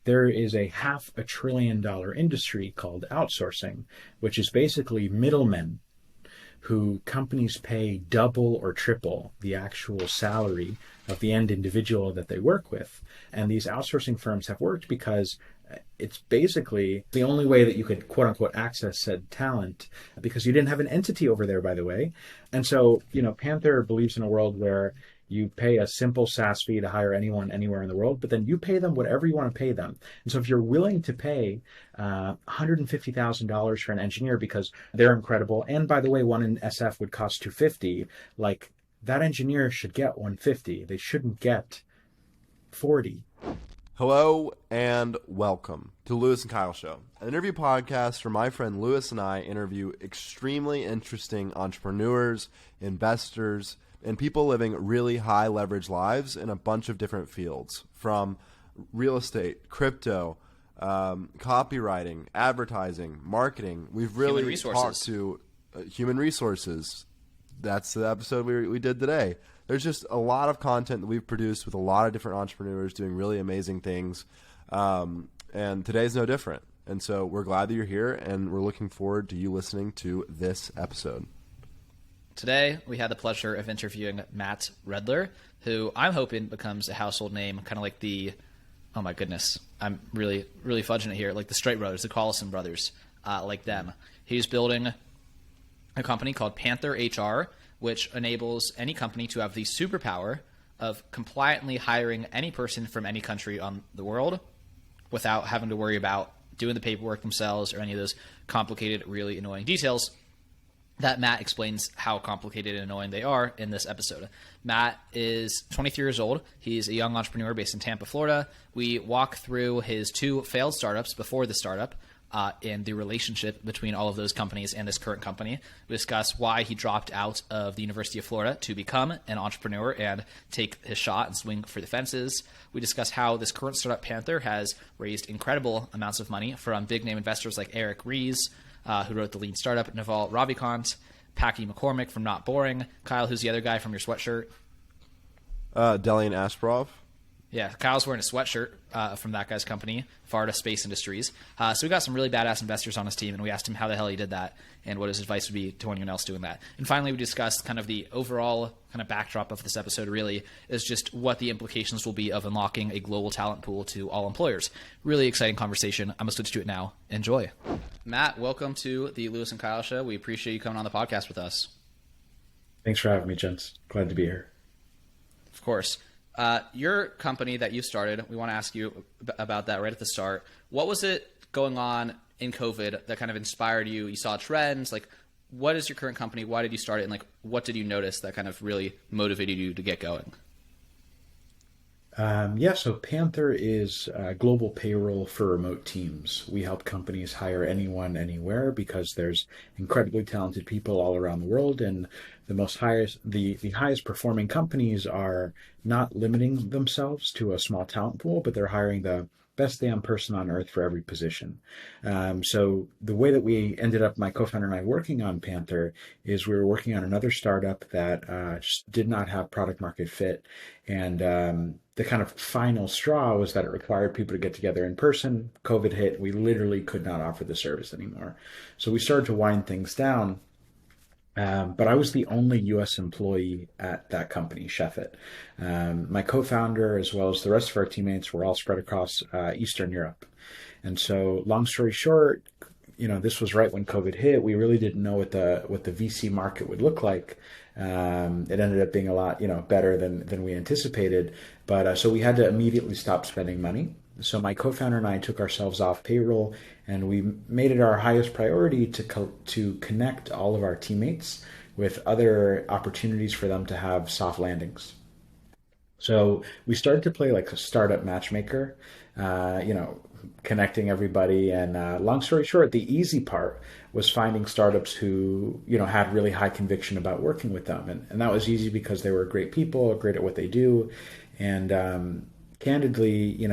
there is a $500 billion industry called outsourcing, which is basically middlemen who companies pay double or triple the actual salary of the end individual that they work with. And these outsourcing firms have worked because it's basically the only way that you could, quote unquote, access said talent, because you didn't have an entity over there, by the way. And so, Panther believes in a world where you pay a simple SaaS fee to hire anyone anywhere in the world, but then you pay them whatever you want to pay them. And so if you're willing to pay $150,000 for an engineer because they're incredible, and by the way, one in SF would cost $250, like that engineer should get $150. They shouldn't get $40. Hello and welcome to Lewis and Kyle Show, an interview podcast where my friend Lewis and I interview extremely interesting entrepreneurs, investors, and people living really high leverage lives in a bunch of different fields, from real estate, crypto, copywriting, advertising, marketing. We've really talked to human resources. That's the episode we did today. There's just a lot of content that we've produced with a lot of different entrepreneurs doing really amazing things. And today's no different. And so we're glad that you're here, and we're looking forward to you listening to this episode. Today, we had the pleasure of interviewing Matt Redler, who I'm hoping becomes a household name, kind of like oh my goodness, I'm really fudging it here, like the Straight Brothers, the Collison brothers, like them. He's building a company called Panther Hr, which enables any company to have the superpower of compliantly hiring any person from any country on the world without having to worry about doing the paperwork themselves or any of those complicated, really annoying details that Matt explains how complicated and annoying they are in this episode. Matt is 23 years old. He's a young entrepreneur based in Tampa, Florida. We walk through his 2 failed startups before the startup and the relationship between all of those companies and this current company. We discuss why he dropped out of the University of Florida to become an entrepreneur and take his shot and swing for the fences. We discuss how this current startup, Panther, has raised incredible amounts of money from big-name investors like Eric Ries, who wrote The Lean Startup, Naval Ravikant, Packy McCormick from Not Boring, Kyle, who's the other guy from your sweatshirt? Delian Asprov. Yeah, Kyle's wearing a sweatshirt from that guy's company, Varda Space Industries. So we got some really badass investors on his team, and we asked him how the hell he did that and what his advice would be to anyone else doing that. And finally, we discussed kind of the overall kind of backdrop of this episode really is just what the implications will be of unlocking a global talent pool to all employers. Really exciting conversation. I'm going to switch to it now. Enjoy. Matt, welcome to the Lewis and Kyle Show. We appreciate you coming on the podcast with us. Thanks for having me, gents. Glad to be here. Of course. Your company that you started, we want to ask you about that right at the start. What was it going on in COVID that kind of inspired you? You saw trends. Like, what is your current company? Why did you start it? And like, what did you notice that kind of really motivated you to get going? So Panther is global payroll for remote teams. We help companies hire anyone, anywhere, because there's incredibly talented people all around the world, and the highest performing companies are not limiting themselves to a small talent pool, but they're hiring the best damn person on earth for every position. So the way that we ended up, my co-founder and I, working on Panther is we were working on another startup that just did not have product market fit. And the kind of final straw was that it required people to get together in person. COVID hit. We literally could not offer the service anymore. So we started to wind things down. But I was the only U.S. employee at that company, Sheffit. My co-founder, as well as the rest of our teammates, were all spread across Eastern Europe. And so, long story short, this was right when COVID hit. We really didn't know what the VC market would look like. It ended up being a lot, better than we anticipated. But so we had to immediately stop spending money. So my co-founder and I took ourselves off payroll, and we made it our highest priority to connect all of our teammates with other opportunities for them to have soft landings. So we started to play like a startup matchmaker, connecting everybody. And long story short, the easy part was finding startups who, had really high conviction about working with them. And that was easy because they were great people, great at what they do. And candidly,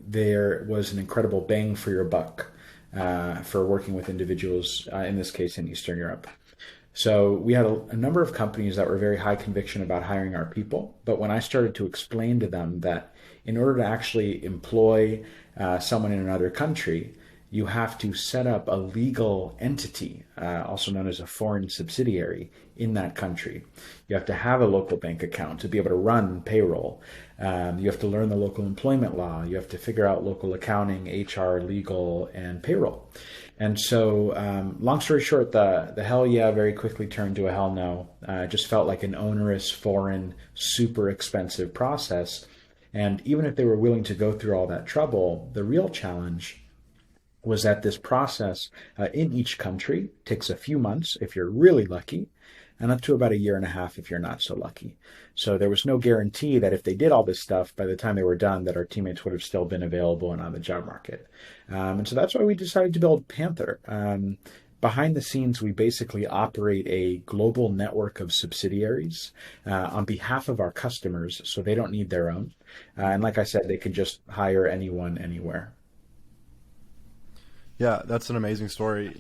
there was an incredible bang for your buck for working with individuals, in this case in Eastern Europe. So we had a number of companies that were very high conviction about hiring our people. But when I started to explain to them that in order to actually employ someone in another country, you have to set up a legal entity, also known as a foreign subsidiary, in that country. You have to have a local bank account to be able to run payroll. You have to learn the local employment law. You have to figure out local accounting, HR, legal, and payroll. And so, long story short, the hell yeah very quickly turned to a hell no. It just felt like an onerous, foreign, super expensive process. And even if they were willing to go through all that trouble, the real challenge was that this process in each country takes a few months if you're really lucky, and up to about a year and a half if you're not so lucky. So there was no guarantee that if they did all this stuff, by the time they were done, that our teammates would have still been available and on the job market. And so that's why we decided to build Panther. Behind the scenes, we basically operate a global network of subsidiaries on behalf of our customers, so they don't need their own. And like I said, they can just hire anyone, anywhere. Yeah, that's an amazing story.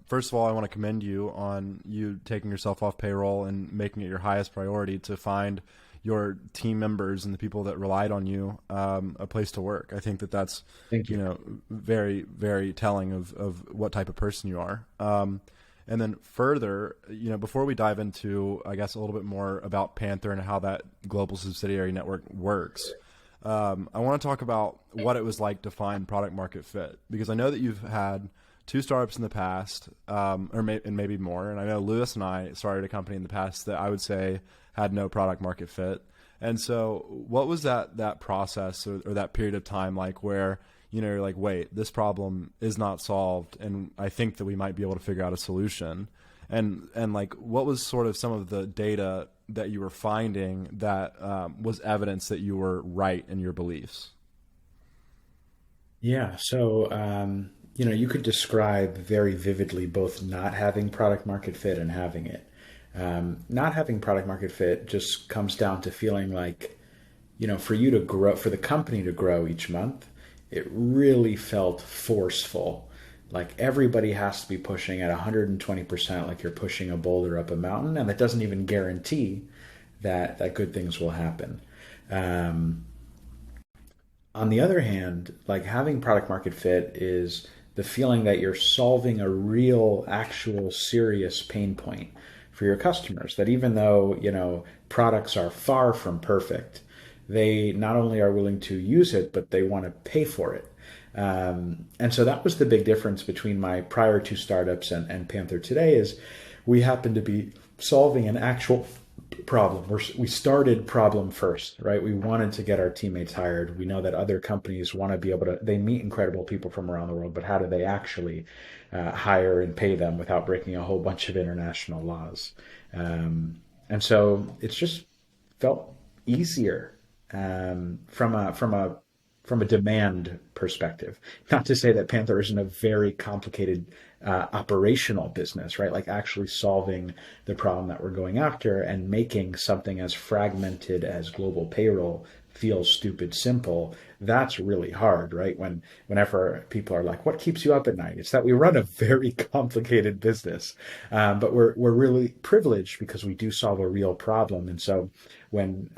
First of all, I want to commend you on you taking yourself off payroll and making it your highest priority to find your team members and the people that relied on you a place to work. I think that that's Thank you. very, very telling of what type of person you are. And then further, before we dive into, I guess, a little bit more about Panther and how that global subsidiary network works, I want to talk about what it was like to find product market fit, because I know that you've had two startups in the past, and maybe more. And I know Lewis and I started a company in the past that I would say had no product market fit. And so what was that process or that period of time like where, you're like, wait, this problem is not solved, and I think that we might be able to figure out a solution. And like, what was sort of some of the data that you were finding that was evidence that you were right in your beliefs? Yeah, so you could describe very vividly both not having product market fit and having it. Not having product market fit just comes down to feeling like, for you to grow, for the company to grow each month, it really felt forceful. Like everybody has to be pushing at 120%, like you're pushing a boulder up a mountain, and that doesn't even guarantee that good things will happen. On the other hand, like having product market fit is the feeling that you're solving a real, actual, serious pain point for your customers. That even though, products are far from perfect, they not only are willing to use it, but they want to pay for it. And so that was the big difference between my prior two startups and Panther today is we happen to be solving an actual problem. We started problem first, right? We wanted to get our teammates hired. We know that other companies want to be able to, they meet incredible people from around the world, but how do they actually hire and pay them without breaking a whole bunch of international laws? And so it's just felt easier from a demand perspective. Not to say that Panther isn't a very complicated operational business, right? Like actually solving the problem that we're going after and making something as fragmented as global payroll feel stupid simple. That's really hard, right? Whenever people are like, "What keeps you up at night?" It's that we run a very complicated business, but we're really privileged because we do solve a real problem. And so when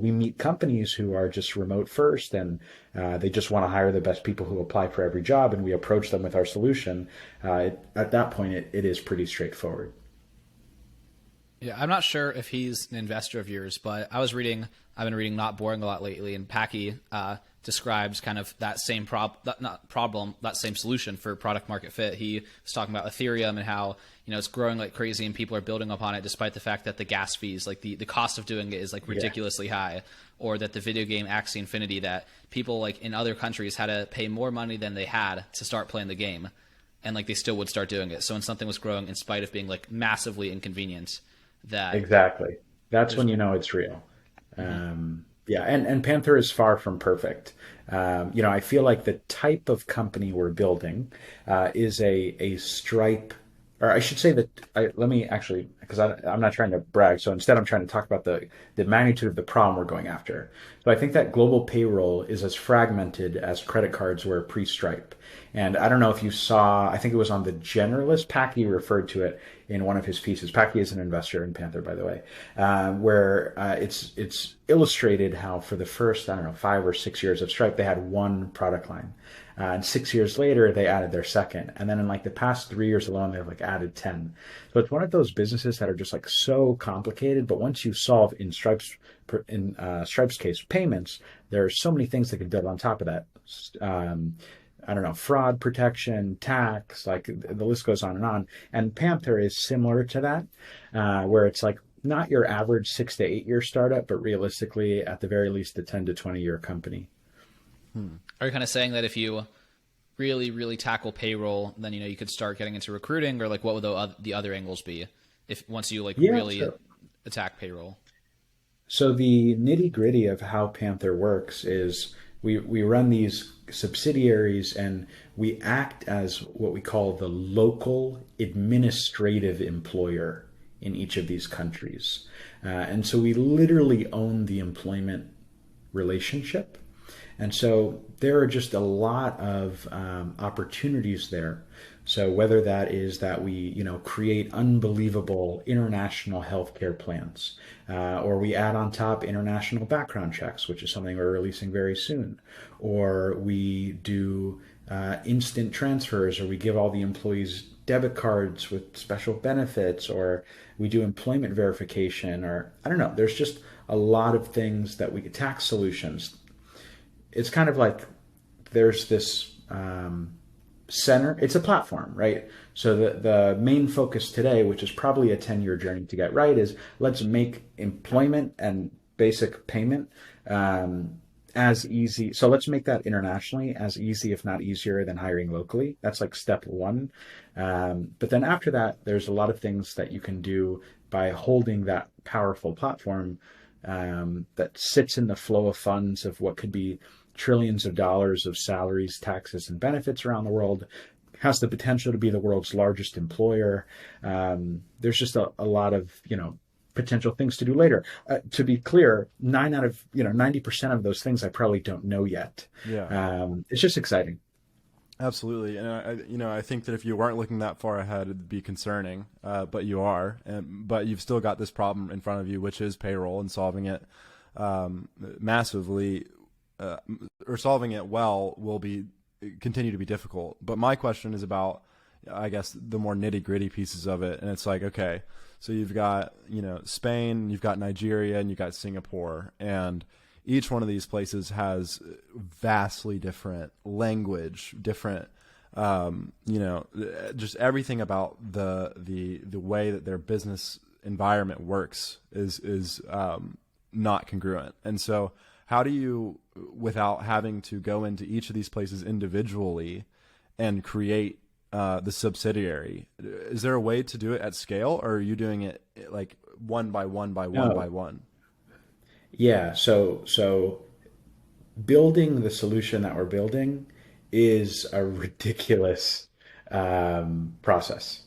we meet companies who are just remote first and they just want to hire the best people who apply for every job, and we approach them with our solution, at that point it is pretty straightforward. Yeah, I'm not sure if he's an investor of yours, but I've been reading Not Boring a lot lately, and Packy describes kind of that same that same solution for product market fit. He was talking about Ethereum and how, it's growing like crazy and people are building upon it despite the fact that the gas fees, like the cost of doing it is like ridiculously high, or that the video game Axie Infinity, that people like in other countries had to pay more money than they had to start playing the game, and like they still would start doing it. So when something was growing in spite of being like massively inconvenient, that Exactly. That's when you know it's real. Yeah, and Panther is far from perfect. I feel like the type of company we're building is a Stripe or I should say that let me actually, because I'm not trying to brag. So instead, I'm trying to talk about the magnitude of the problem we're going after. So I think that global payroll is as fragmented as credit cards were pre-Stripe. And I don't know if you saw, I think it was on the Generalist. Packy referred to it in one of his pieces. Packy is an investor in Panther, by the way, where it's illustrated how for the first, I don't know, 5 or 6 years of Stripe, they had one product line. And 6 years later, they added their second. And then in like the past 3 years alone, they've like added 10. So it's one of those businesses that are just like so complicated. But once you solve in Stripe's case, payments, there are so many things that can build on top of that. I don't know, fraud protection, tax, like the list goes on and on. And Panther is similar to that, where it's like not your average 6 to 8 year startup, but realistically, at the very least, a 10 to 20 year company. Are you kind of saying that if you really, really tackle payroll, then you could start getting into recruiting, or like what would the other angles be if once you like Yeah, really so attack payroll? So the nitty gritty of how Panther works is we run these subsidiaries and we act as what we call the local administrative employer in each of these countries. And so we literally own the employment relationship. And so there are just a lot of opportunities there. So whether that is that we, create unbelievable international healthcare plans, or we add on top international background checks, which is something we're releasing very soon, or we do instant transfers, or we give all the employees debit cards with special benefits, or we do employment verification, or I don't know. There's just a lot of things that we could tax solutions. It's kind of like there's this center. It's a platform, right? So the main focus today, which is probably a 10-year journey to get right, is let's make employment and basic payment as easy. So let's make that internationally as easy, if not easier, than hiring locally. That's like step one. But then after that, there's a lot of things that you can do by holding that powerful platform that sits in the flow of funds of what could be trillions of dollars of salaries, taxes, and benefits around the world, has the potential to be the world's largest employer. There's just a lot of, potential things to do later. To be clear, 90% of those things I probably don't know yet. Yeah. It's just exciting. Absolutely, and I think that if you weren't looking that far ahead, it'd be concerning. But you are, but you've still got this problem in front of you, which is payroll, and solving it massively or solving it well will continue to be difficult. But my question is about, I guess, the more nitty gritty pieces of it, and it's like, okay, so you've got Spain, you've got Nigeria, and you've got Singapore, and each one of these places has vastly different language, different, just everything about the way that their business environment works is not congruent. And so how do you, without having to go into each of these places individually and create the subsidiary, is there a way to do it at scale, or are you doing it like one by one by one by one? Yeah, so building the solution that we're building is a ridiculous process.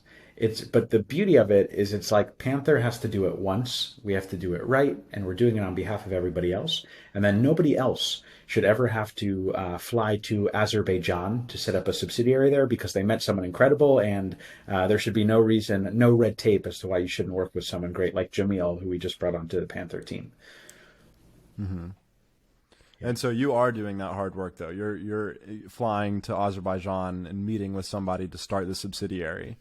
But the beauty of it is it's like Panther has to do it once. We have to do it right, and we're doing it on behalf of everybody else. And then nobody else should ever have to fly to Azerbaijan to set up a subsidiary there because they met someone incredible, and there should be no reason, no red tape as to why you shouldn't work with someone great like Jamil, who we just brought onto the Panther team. Mm-hmm. And so you are doing that hard work, though. You're flying to Azerbaijan and meeting with somebody to start the subsidiary.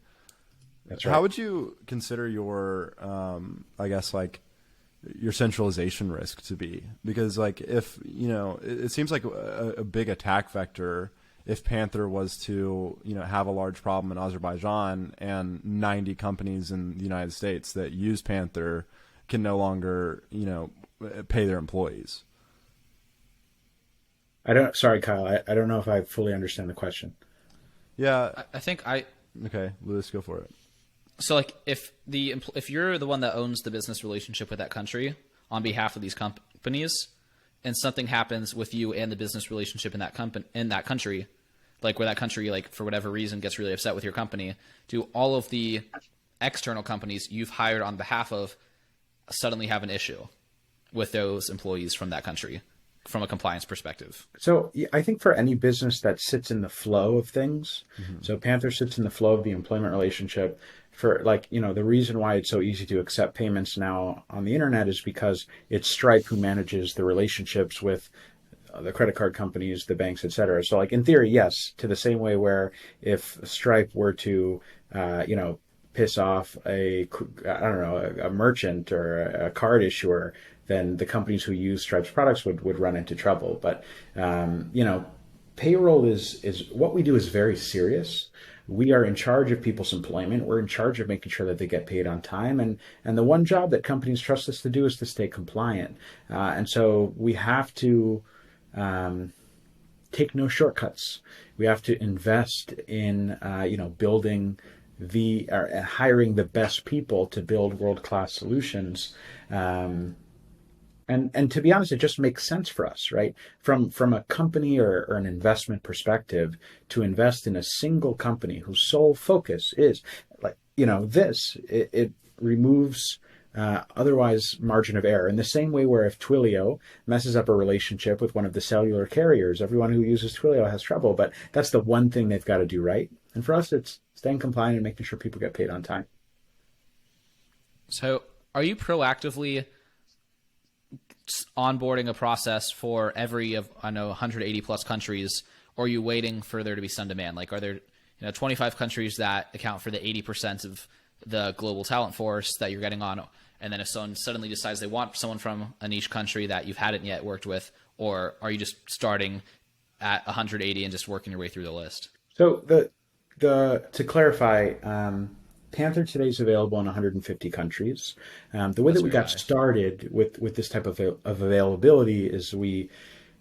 That's right. How would you consider your, I guess, like your centralization risk to be? Because, like, if it seems like a big attack vector if Panther was to have a large problem in Azerbaijan and 90 companies in the United States that use Panther can no longer pay their employees. Sorry, Kyle. I don't know if I fully understand the question. Yeah. I think Okay, Lewis, go for it. So like if you're the one that owns the business relationship with that country on behalf of these companies, and something happens with you and the business relationship in that country, like where that country, like for whatever reason, gets really upset with your company, do all of the external companies you've hired on behalf of suddenly have an issue with those employees from that country from a compliance perspective? So I think for any business that sits in the flow of things, so Panther sits in the flow of the employment relationship. For like, the reason why it's so easy to accept payments now on the internet is because it's Stripe who manages the relationships with the credit card companies, the banks, et cetera. So like in theory, yes, to the same way where if Stripe were to, piss off a merchant or a card issuer, then the companies who use Stripe's products would run into trouble. But, payroll is what we do is very serious. We are in charge of people's employment. We're in charge of making sure that they get paid on time. And the one job that companies trust us to do is to stay compliant. And so we have to take no shortcuts. We have to invest in, building hiring the best people to build world-class solutions. And to be honest, it just makes sense for us, right? From a company or an investment perspective, to invest in a single company whose sole focus is like, it removes otherwise margin of error. In the same way where if Twilio messes up a relationship with one of the cellular carriers, everyone who uses Twilio has trouble, but that's the one thing they've got to do right. And for us, it's staying compliant and making sure people get paid on time. So are you proactively onboarding a process for every of 180 plus countries, or are you waiting for there to be some demand? Like, are there 25 countries that account for the 80% of the global talent force that you're getting on, and then if someone suddenly decides they want someone from a niche country that you hadn't yet worked with, or are you just starting at 180 and just working your way through the list? So to clarify, Panther today is available in 150 countries. The way that we got started with this type of availability is we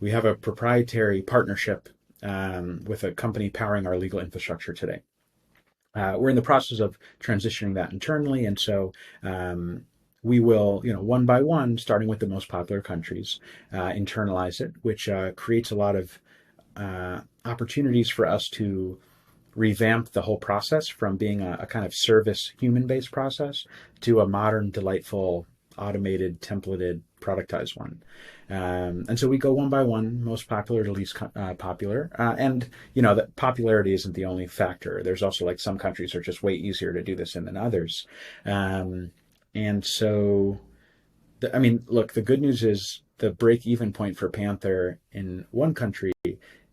have a proprietary partnership with a company powering our legal infrastructure today. We're in the process of transitioning that internally, and so we will, one by one, starting with the most popular countries, internalize it, which creates a lot of opportunities for us to revamp the whole process from being a kind of service human-based process to a modern, delightful, automated, templated, productized one. And so we go one by one, most popular to least popular. And, the popularity isn't the only factor. There's also like some countries are just way easier to do this in than others. And so, look, the good news is the break-even point for Panther in one country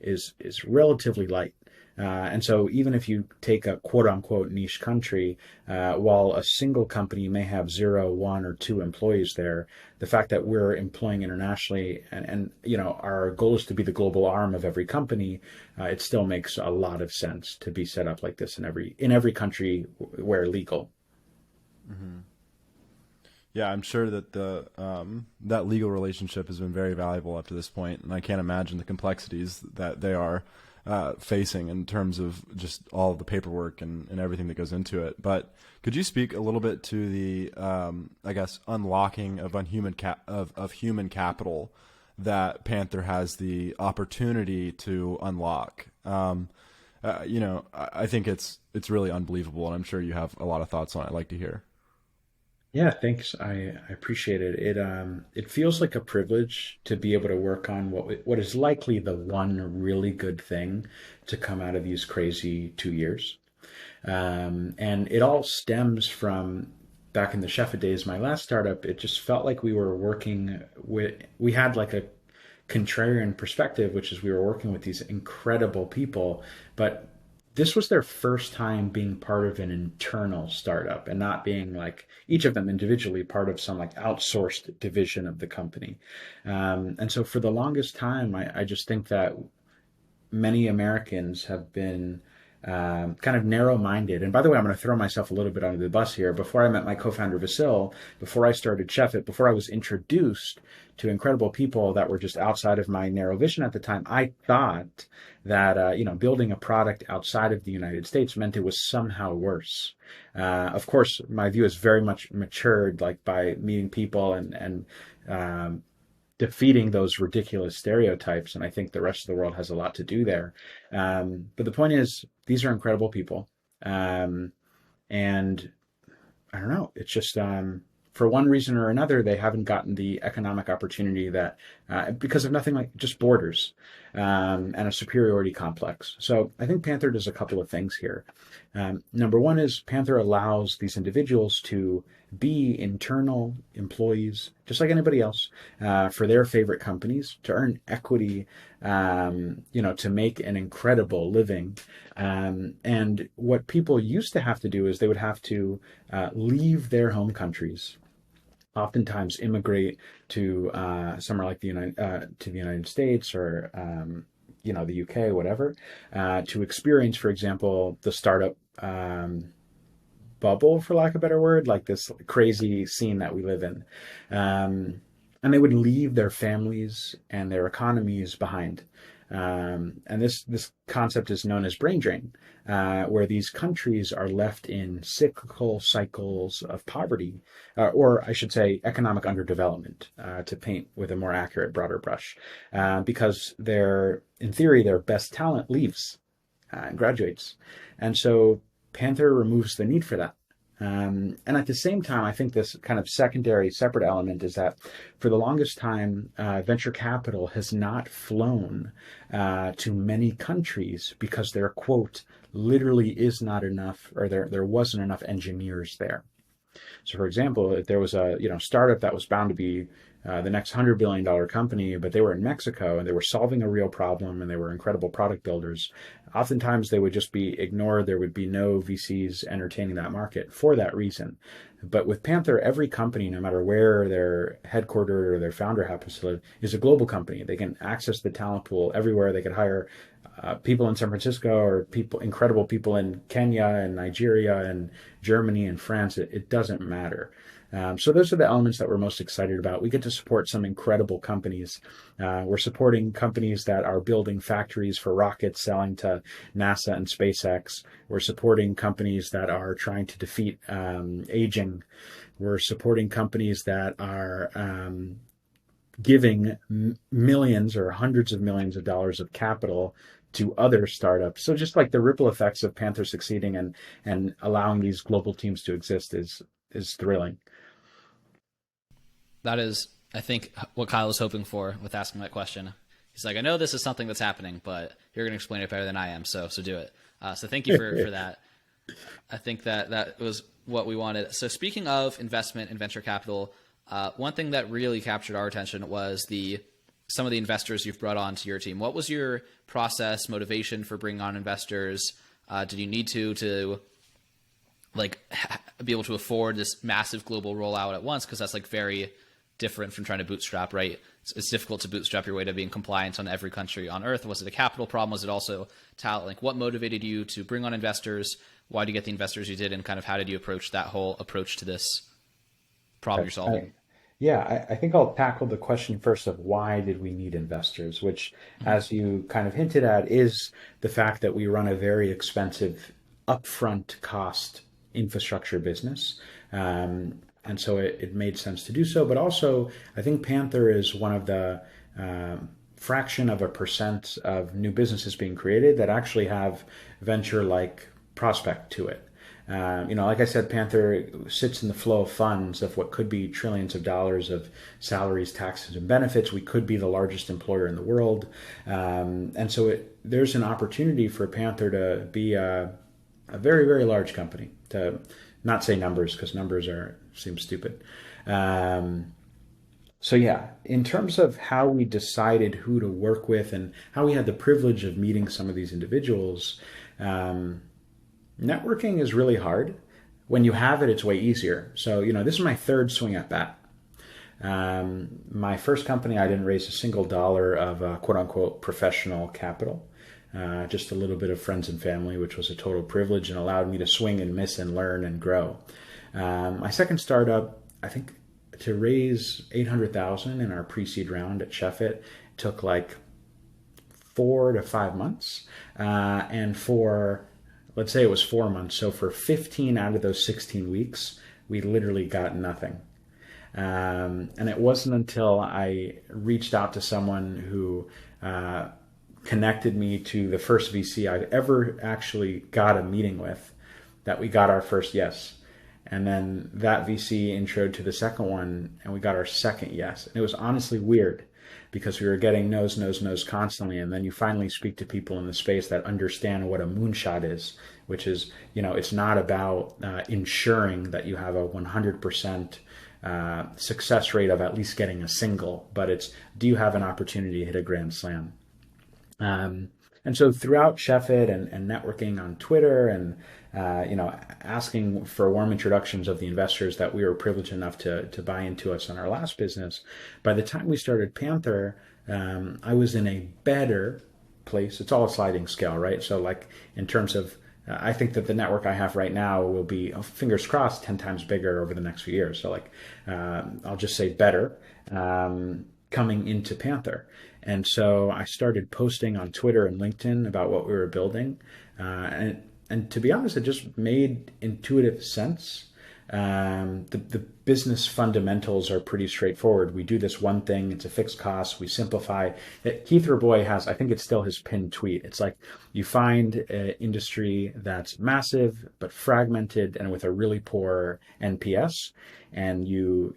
is relatively light. And so even if you take a quote unquote niche country, while a single company may have 0, 1, or 2 employees there, the fact that we're employing internationally and our goal is to be the global arm of every company, it still makes a lot of sense to be set up like this in every country where legal. Mm-hmm. Yeah, I'm sure that that legal relationship has been very valuable up to this point, and I can't imagine the complexities that they are facing in terms of just all of the paperwork and everything that goes into it. But could you speak a little bit to the, unlocking of human capital that Panther has the opportunity to unlock? I think it's really unbelievable, and I'm sure you have a lot of thoughts on it. I'd like to hear. Yeah, thanks. I appreciate it. It feels like a privilege to be able to work on what is likely the one really good thing to come out of these crazy 2 years. And it all stems from back in the Chefit days, my last startup. It just felt like we had like a contrarian perspective, which is we were working with these incredible people, but this was their first time being part of an internal startup and not being like each of them individually part of some like outsourced division of the company. And so for the longest time, I just think that many Americans have been kind of narrow-minded. And by the way, I'm going to throw myself a little bit under the bus here. Before I met my co-founder Vasil, before I started Chefit, before I was introduced to incredible people that were just outside of my narrow vision at the time, I thought that building a product outside of the United States meant it was somehow worse. Of course, my view is very much matured, like by meeting people and defeating those ridiculous stereotypes. And I think the rest of the world has a lot to do there. But the point is, these are incredible people. And I don't know, it's just, for one reason or another, they haven't gotten the economic opportunity that, because of nothing like just borders, and a superiority complex. So I think Panther does a couple of things here. Number one is Panther allows these individuals to be internal employees, just like anybody else, for their favorite companies, to earn equity, to make an incredible living. And what people used to have to do is they would have to leave their home countries, oftentimes immigrate to somewhere like the United States or the UK, whatever, to experience, for example, the startup bubble, for lack of a better word, like this crazy scene that we live in. And they would leave their families and their economies behind. And this concept is known as brain drain, where these countries are left in cyclical cycles of poverty, or I should say economic underdevelopment, to paint with a more accurate, broader brush, because in theory, their best talent leaves and graduates. And so Panther removes the need for that. And at the same time, I think this kind of secondary, separate element is that for the longest time, venture capital has not flown to many countries because there, quote, literally is not enough, or there wasn't enough engineers there. So, for example, if there was a startup that was bound to be the next $100 billion company, but they were in Mexico and they were solving a real problem and they were incredible product builders, oftentimes they would just be ignored. There would be no VCs entertaining that market for that reason. But with Panther, every company, no matter where they're headquartered or their founder happens to live, is a global company. They can access the talent pool everywhere. They could hire people in San Francisco or incredible people in Kenya and Nigeria and Germany and France. It doesn't matter. So those are the elements that we're most excited about. We get to support some incredible companies. We're supporting companies that are building factories for rockets selling to NASA and SpaceX. We're supporting companies that are trying to defeat aging. We're supporting companies that are giving millions or hundreds of millions of dollars of capital to other startups. So just like the ripple effects of Panther succeeding and allowing these global teams to exist is thrilling. That is, I think, what Kyle was hoping for with asking that question. He's like, I know this is something that's happening, but you're going to explain it better than I am, so do it. So thank you for that. I think that was what we wanted. So speaking of investment and venture capital, one thing that really captured our attention was some of the investors you've brought on to your team. What was your process, motivation for bringing on investors? Did you need to be able to afford this massive global rollout at once? Because that's very different from trying to bootstrap, right? It's difficult to bootstrap your way to being compliant on every country on earth. Was it a capital problem? Was it also talent? What motivated you to bring on investors? Why did you get the investors you did? And kind of how did you approach that whole approach to this problem you're solving? I think I'll tackle the question first of why did we need investors, which, as you kind of hinted at, is the fact that we run a very expensive upfront cost infrastructure business. And so it made sense to do so. But also, I think Panther is one of the fraction of a percent of new businesses being created that actually have venture-like prospect to it. Like I said, Panther sits in the flow of funds of what could be trillions of dollars of salaries, taxes, and benefits. We could be the largest employer in the world. And so there's an opportunity for Panther to be a very, very large company, to not say numbers because numbers seem stupid. So yeah, in terms of how we decided who to work with and how we had the privilege of meeting some of these individuals, networking is really hard. When you have it, it's way easier. So, this is my third swing at bat. My first company, I didn't raise a single dollar of quote unquote professional capital. Just a little bit of friends and family, which was a total privilege and allowed me to swing and miss and learn and grow. My second startup, I think to raise $800,000 in our pre-seed round at Chefit took 4 to 5 months. And let's say it was 4 months. So for 15 out of those 16 weeks, we literally got nothing. And it wasn't until I reached out to someone who connected me to the first VC I've ever actually got a meeting with that we got our first yes. And then that VC introed to the second one, and we got our second yes. And it was honestly weird because we were getting no's, no's, no's constantly. And then you finally speak to people in the space that understand what a moonshot is, which is, it's not about ensuring that you have a 100% success rate of at least getting a single, but it's, do you have an opportunity to hit a grand slam? And so throughout Chefit and networking on Twitter and asking for warm introductions of the investors that we were privileged enough to buy into us in our last business, by the time we started Panther, I was in a better place. It's all a sliding scale, right? So like in terms of, I think that the network I have right now will be, fingers crossed, 10 times bigger over the next few years. So like, I'll just say better coming into Panther. And so I started posting on Twitter and LinkedIn about what we were building. And to be honest, it just made intuitive sense. The business fundamentals are pretty straightforward. We do this one thing, it's a fixed cost, we simplify. Keith Raboy has, I think it's still his pinned tweet. It's like you find an industry that's massive, but fragmented and with a really poor NPS. And you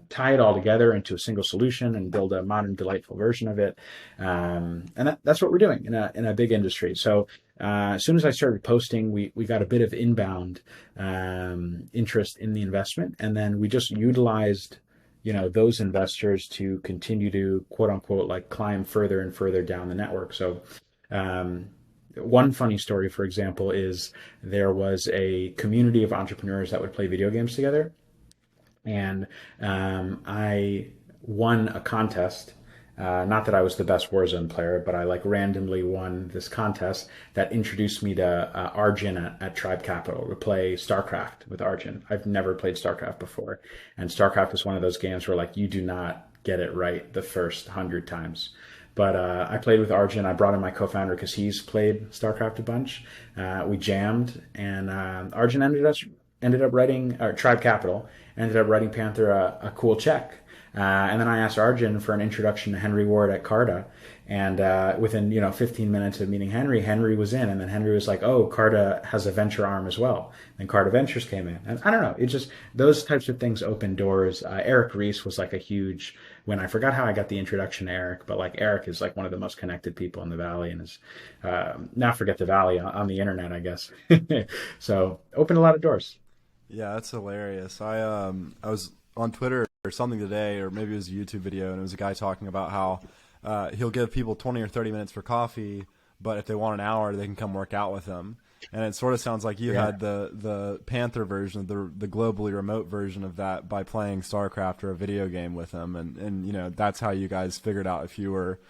tie it all together into a single solution and build a modern, delightful version of it. And that's what we're doing in a big industry. So as soon as I started posting, we got a bit of inbound interest in the investment. And then we just utilized, those investors to continue to, quote unquote, like climb further and further down the network. So one funny story, for example, is there was a community of entrepreneurs that would play video games together. And I won a contest. Not that I was the best Warzone player, but I randomly won this contest that introduced me to Arjun at Tribe Capital to play StarCraft with Arjun. I've never played StarCraft before. And StarCraft is one of those games where you do not get it right the first 100 times. But I played with Arjun. I brought in my co-founder because he's played StarCraft a bunch. We jammed, and Arjun ended up writing, or Tribe Capital ended up writing Panther a cool check. And then I asked Arjun for an introduction to Henry Ward at Carta. And within 15 minutes of meeting Henry was in. And then Henry was like, oh, Carta has a venture arm as well. And Carta Ventures came in. And I don't know, it just, those types of things open doors. Eric Reese was a huge, when I forgot how I got the introduction to Eric, but Eric is one of the most connected people in the Valley and is, now forget the Valley, on the internet, I guess. So opened a lot of doors. Yeah, that's hilarious. I was on Twitter or something today, or maybe it was a YouTube video, and it was a guy talking about how he'll give people 20 or 30 minutes for coffee, but if they want an hour, they can come work out with him. And it sort of sounds like you had the Panther version, the globally remote version of that by playing StarCraft or a video game with him. And that's how you guys figured out if you were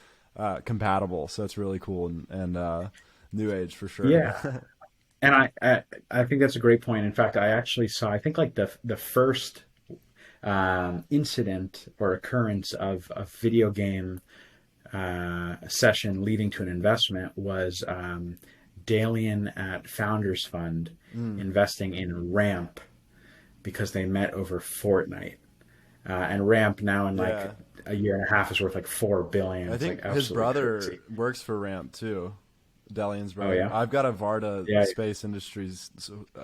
compatible. So it's really cool and new age for sure. Yeah. And I think that's a great point. In fact, I actually saw, I think the first incident or occurrence of a video game session leading to an investment was Dalian at Founders Fund investing in Ramp because they met over Fortnite. And Ramp now in a year and a half is worth $4 billion. I think his brother works for Ramp too. Dalian's brother. Oh, yeah? I've got a Varda Space Industries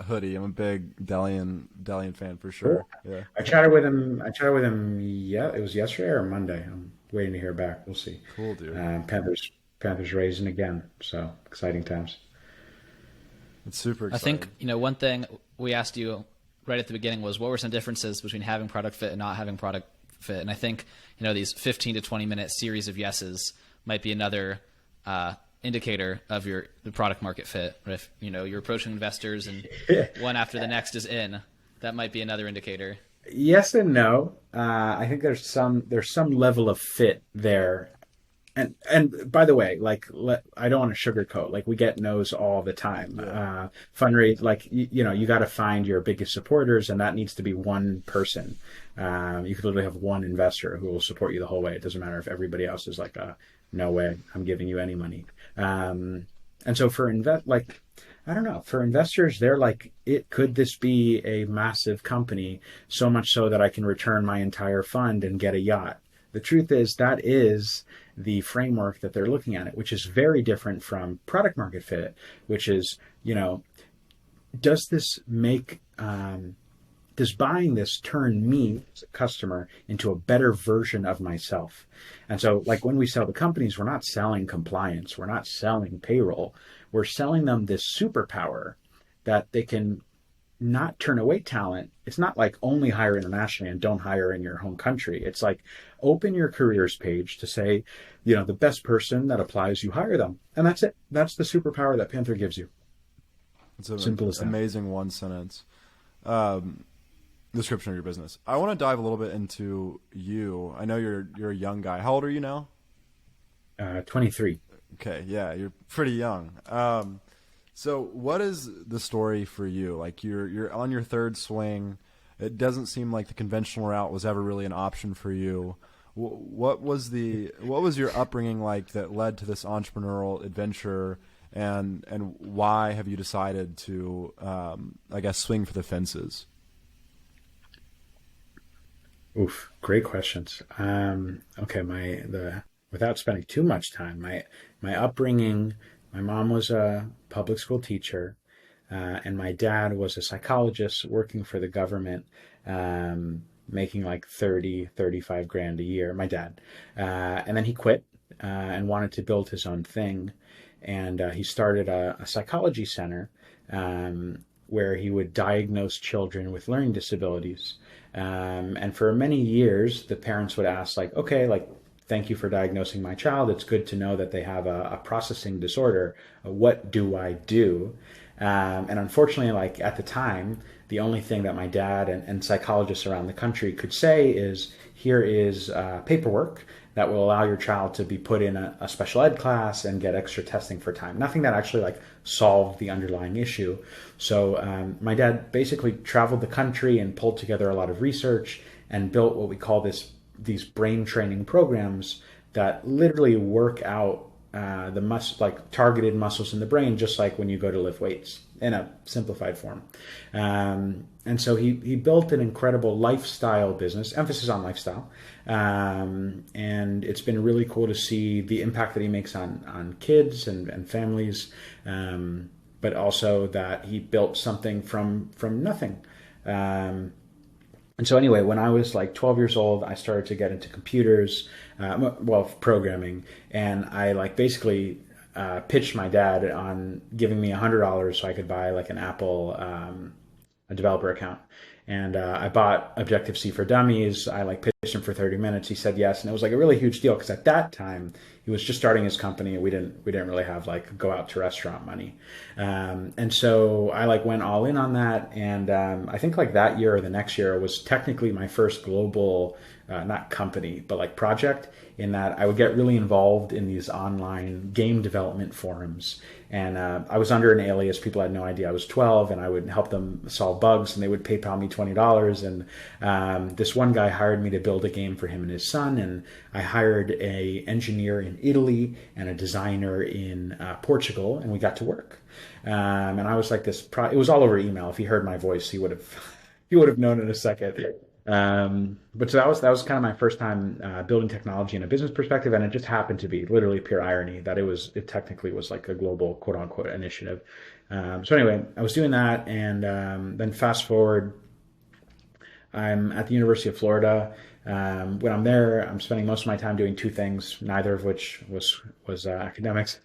hoodie. I'm a big Dalian fan for sure. Cool. Yeah. I chatted with him. Yeah, it was yesterday or Monday. I'm waiting to hear back. We'll see. Cool, dude. Panthers raising again. So exciting times. It's super exciting. I think one thing we asked you right at the beginning was what were some differences between having product fit and not having product fit. And I think these 15 to 20-minute series of yeses might be another indicator of the product market fit. Or if you're approaching investors and one after the next is in, that might be another indicator. Yes and no. I think there's some level of fit there. And by the way, I don't want to sugarcoat. We get no's all the time. Yeah. Fundraise, you got to find your biggest supporters, and that needs to be one person. You could literally have one investor who will support you the whole way. It doesn't matter if everybody else is no way, I'm giving you any money. And so for I don't know, for investors, they're like, could this be a massive company so much so that I can return my entire fund and get a yacht? The truth is that is the framework that they're looking at it, which is very different from product market fit, which is, does this make does buying this turn me as a customer into a better version of myself? And so, like when we sell to companies, we're not selling compliance, we're not selling payroll, we're selling them this superpower that they can not turn away talent. It's not like only hire internationally and don't hire in your home country. It's like open your careers page to say, the best person that applies, you hire them. And that's it. That's the superpower that Panther gives you. It's an Simple as that. Amazing one sentence description of your business. I want to dive a little bit into you. I know you're a young guy. How old are you now? 23. Okay, yeah, you're pretty young. So what is the story for you? Like you're on your third swing. It doesn't seem like the conventional route was ever really an option for you. What was your upbringing like that led to this entrepreneurial adventure, and why have you decided to I guess swing for the fences? Oof, great questions. Okay, without spending too much time, my upbringing, my mom was a public school teacher, and my dad was a psychologist working for the government, making like 35 grand a year, my dad. And then he quit and wanted to build his own thing. And he started a psychology center where he would diagnose children with learning disabilities. And for many years, the parents would ask, like, okay, like, thank you for diagnosing my child. It's good to know that they have a processing disorder. What do I do? And unfortunately, like at the time, the only thing that my dad and psychologists around the country could say is, here is paperwork that will allow your child to be put in a special ed class and get extra testing for time. Nothing that actually like solved the underlying issue. So my dad basically traveled the country and pulled together a lot of research and built what we call these brain training programs that literally work out like targeted muscles in the brain, just like when you go to lift weights in a simplified form. And so he built an incredible lifestyle business, emphasis on lifestyle. And it's been really cool to see the impact that he makes on kids and families, but also that he built something from nothing. And so anyway, when I was like 12 years old, I started to get into computers, programming, and I like basically pitched my dad on giving me $100 so I could buy like an Apple, a developer account. And I bought Objective-C for Dummies. I like pitched him for 30 minutes. He said yes, and it was like a really huge deal because at that time he was just starting his company, and we didn't really have like go out to restaurant money. And so I like went all in on that. And I think like that year or the next year was technically my first global, not company, but like project, in that I would get really involved in these online game development forums. And I was under an alias. People had no idea I was 12, and I would help them solve bugs, and they would PayPal me $20. And this one guy hired me to build a game for him and his son. And I hired a engineer in Italy and a designer in Portugal, and we got to work. And I was like this. It was all over email. If he heard my voice, he would have known in a second. But so that was kind of my first time building technology in a business perspective, and it just happened to be literally pure irony that it technically was like a global quote unquote initiative. So anyway, I was doing that, and then fast forward, I'm at the University of Florida. When I'm there, I'm spending most of my time doing two things, neither of which was academics.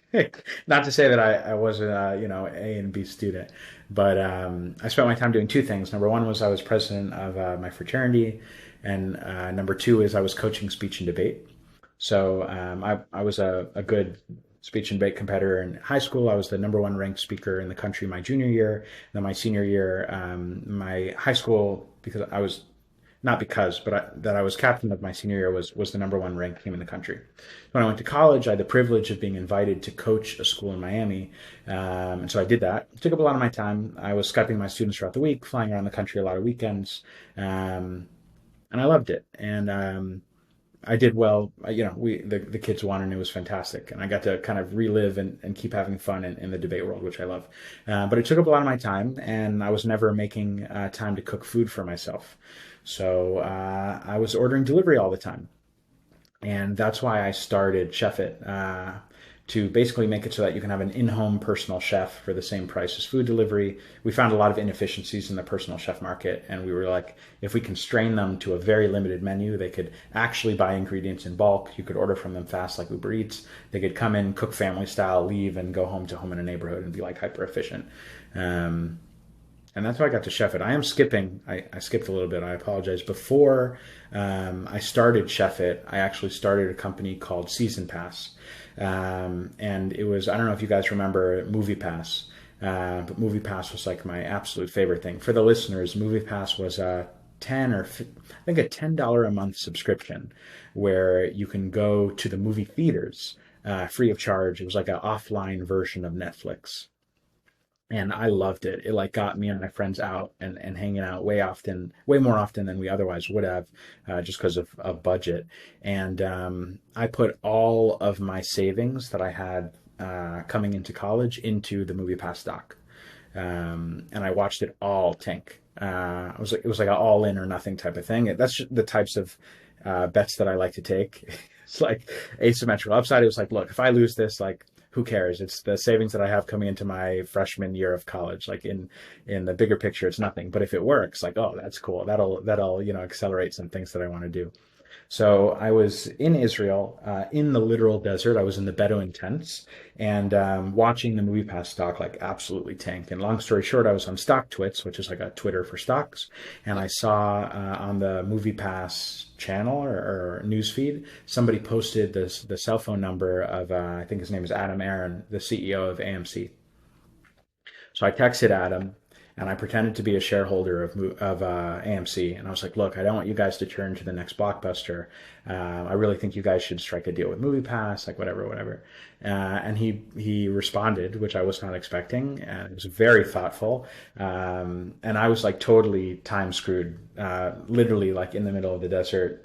Not to say that I was a A and B student, but I spent my time doing two things. Number one was I was president of my fraternity, and number two is I was coaching speech and debate. So I was a good speech and debate competitor in high school. I was the number one ranked speaker in the country my junior year. And then my senior year, my high school, because I was that I was captain of my senior year was the number one ranked team in the country. When I went to college, I had the privilege of being invited to coach a school in Miami. And so I did that. It took up a lot of my time. I was Skyping my students throughout the week, flying around the country a lot of weekends. And I loved it. And I did well. The kids won, and it was fantastic. And I got to kind of relive and keep having fun in the debate world, which I love. But it took up a lot of my time, and I was never making time to cook food for myself. So I was ordering delivery all the time. And that's why I started Chef It, to basically make it so that you can have an in-home personal chef for the same price as food delivery. We found a lot of inefficiencies in the personal chef market, and we were like, if we constrain them to a very limited menu, they could actually buy ingredients in bulk. You could order from them fast like Uber Eats. They could come in, cook family style, leave, and go home to home in a neighborhood and be like hyper efficient. And that's how I got to Chef It. I am skipping. I skipped a little bit. I apologize. Before I started Chef It, I actually started a company called Season Pass. And it was, I don't know if you guys remember Movie Pass, but Movie Pass was like my absolute favorite thing. For the listeners, Movie Pass was a $10 a month subscription where you can go to the movie theaters free of charge. It was like an offline version of Netflix. And I loved it. It like got me and my friends out and hanging out way more often than we otherwise would have, just because of budget. And I put all of my savings that I had coming into college into the Movie Pass stock, and I watched it all tank. It was like an all in or nothing type of thing. That's just the types of bets that I like to take. It's like asymmetrical. Upside, it was like, look, if I lose this, like, who cares? It's the savings that I have coming into my freshman year of college. Like in the bigger picture, it's nothing. But if it works, like, oh, that's cool. That'll accelerate some things that I want to do. So I was in Israel, in the literal desert. I was in the Bedouin tents and watching the MoviePass stock like absolutely tank. And long story short, I was on StockTwits, which is like a Twitter for stocks. And I saw on the MoviePass channel or newsfeed, somebody posted the cell phone number of, I think his name is Adam Aaron, the CEO of AMC. So I texted Adam and I pretended to be a shareholder of AMC. And I was like, look, I don't want you guys to turn to the next blockbuster. I really think you guys should strike a deal with MoviePass, like whatever. And he responded, which I was not expecting. And it was very thoughtful. And I was like totally time screwed, literally like in the middle of the desert,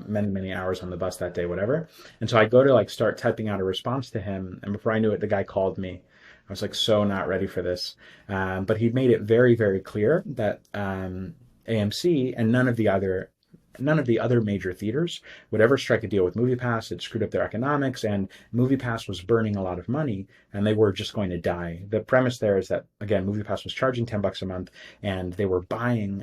many hours on the bus that day, whatever. And so I go to like start typing out a response to him. And before I knew it, the guy called me. I was like so not ready for this. But he made it very, very clear that AMC and none of the other major theaters would ever strike a deal with MoviePass. It screwed up their economics, and MoviePass was burning a lot of money, and they were just going to die. The premise there is that, again, MoviePass was charging $10 a month, and they were paying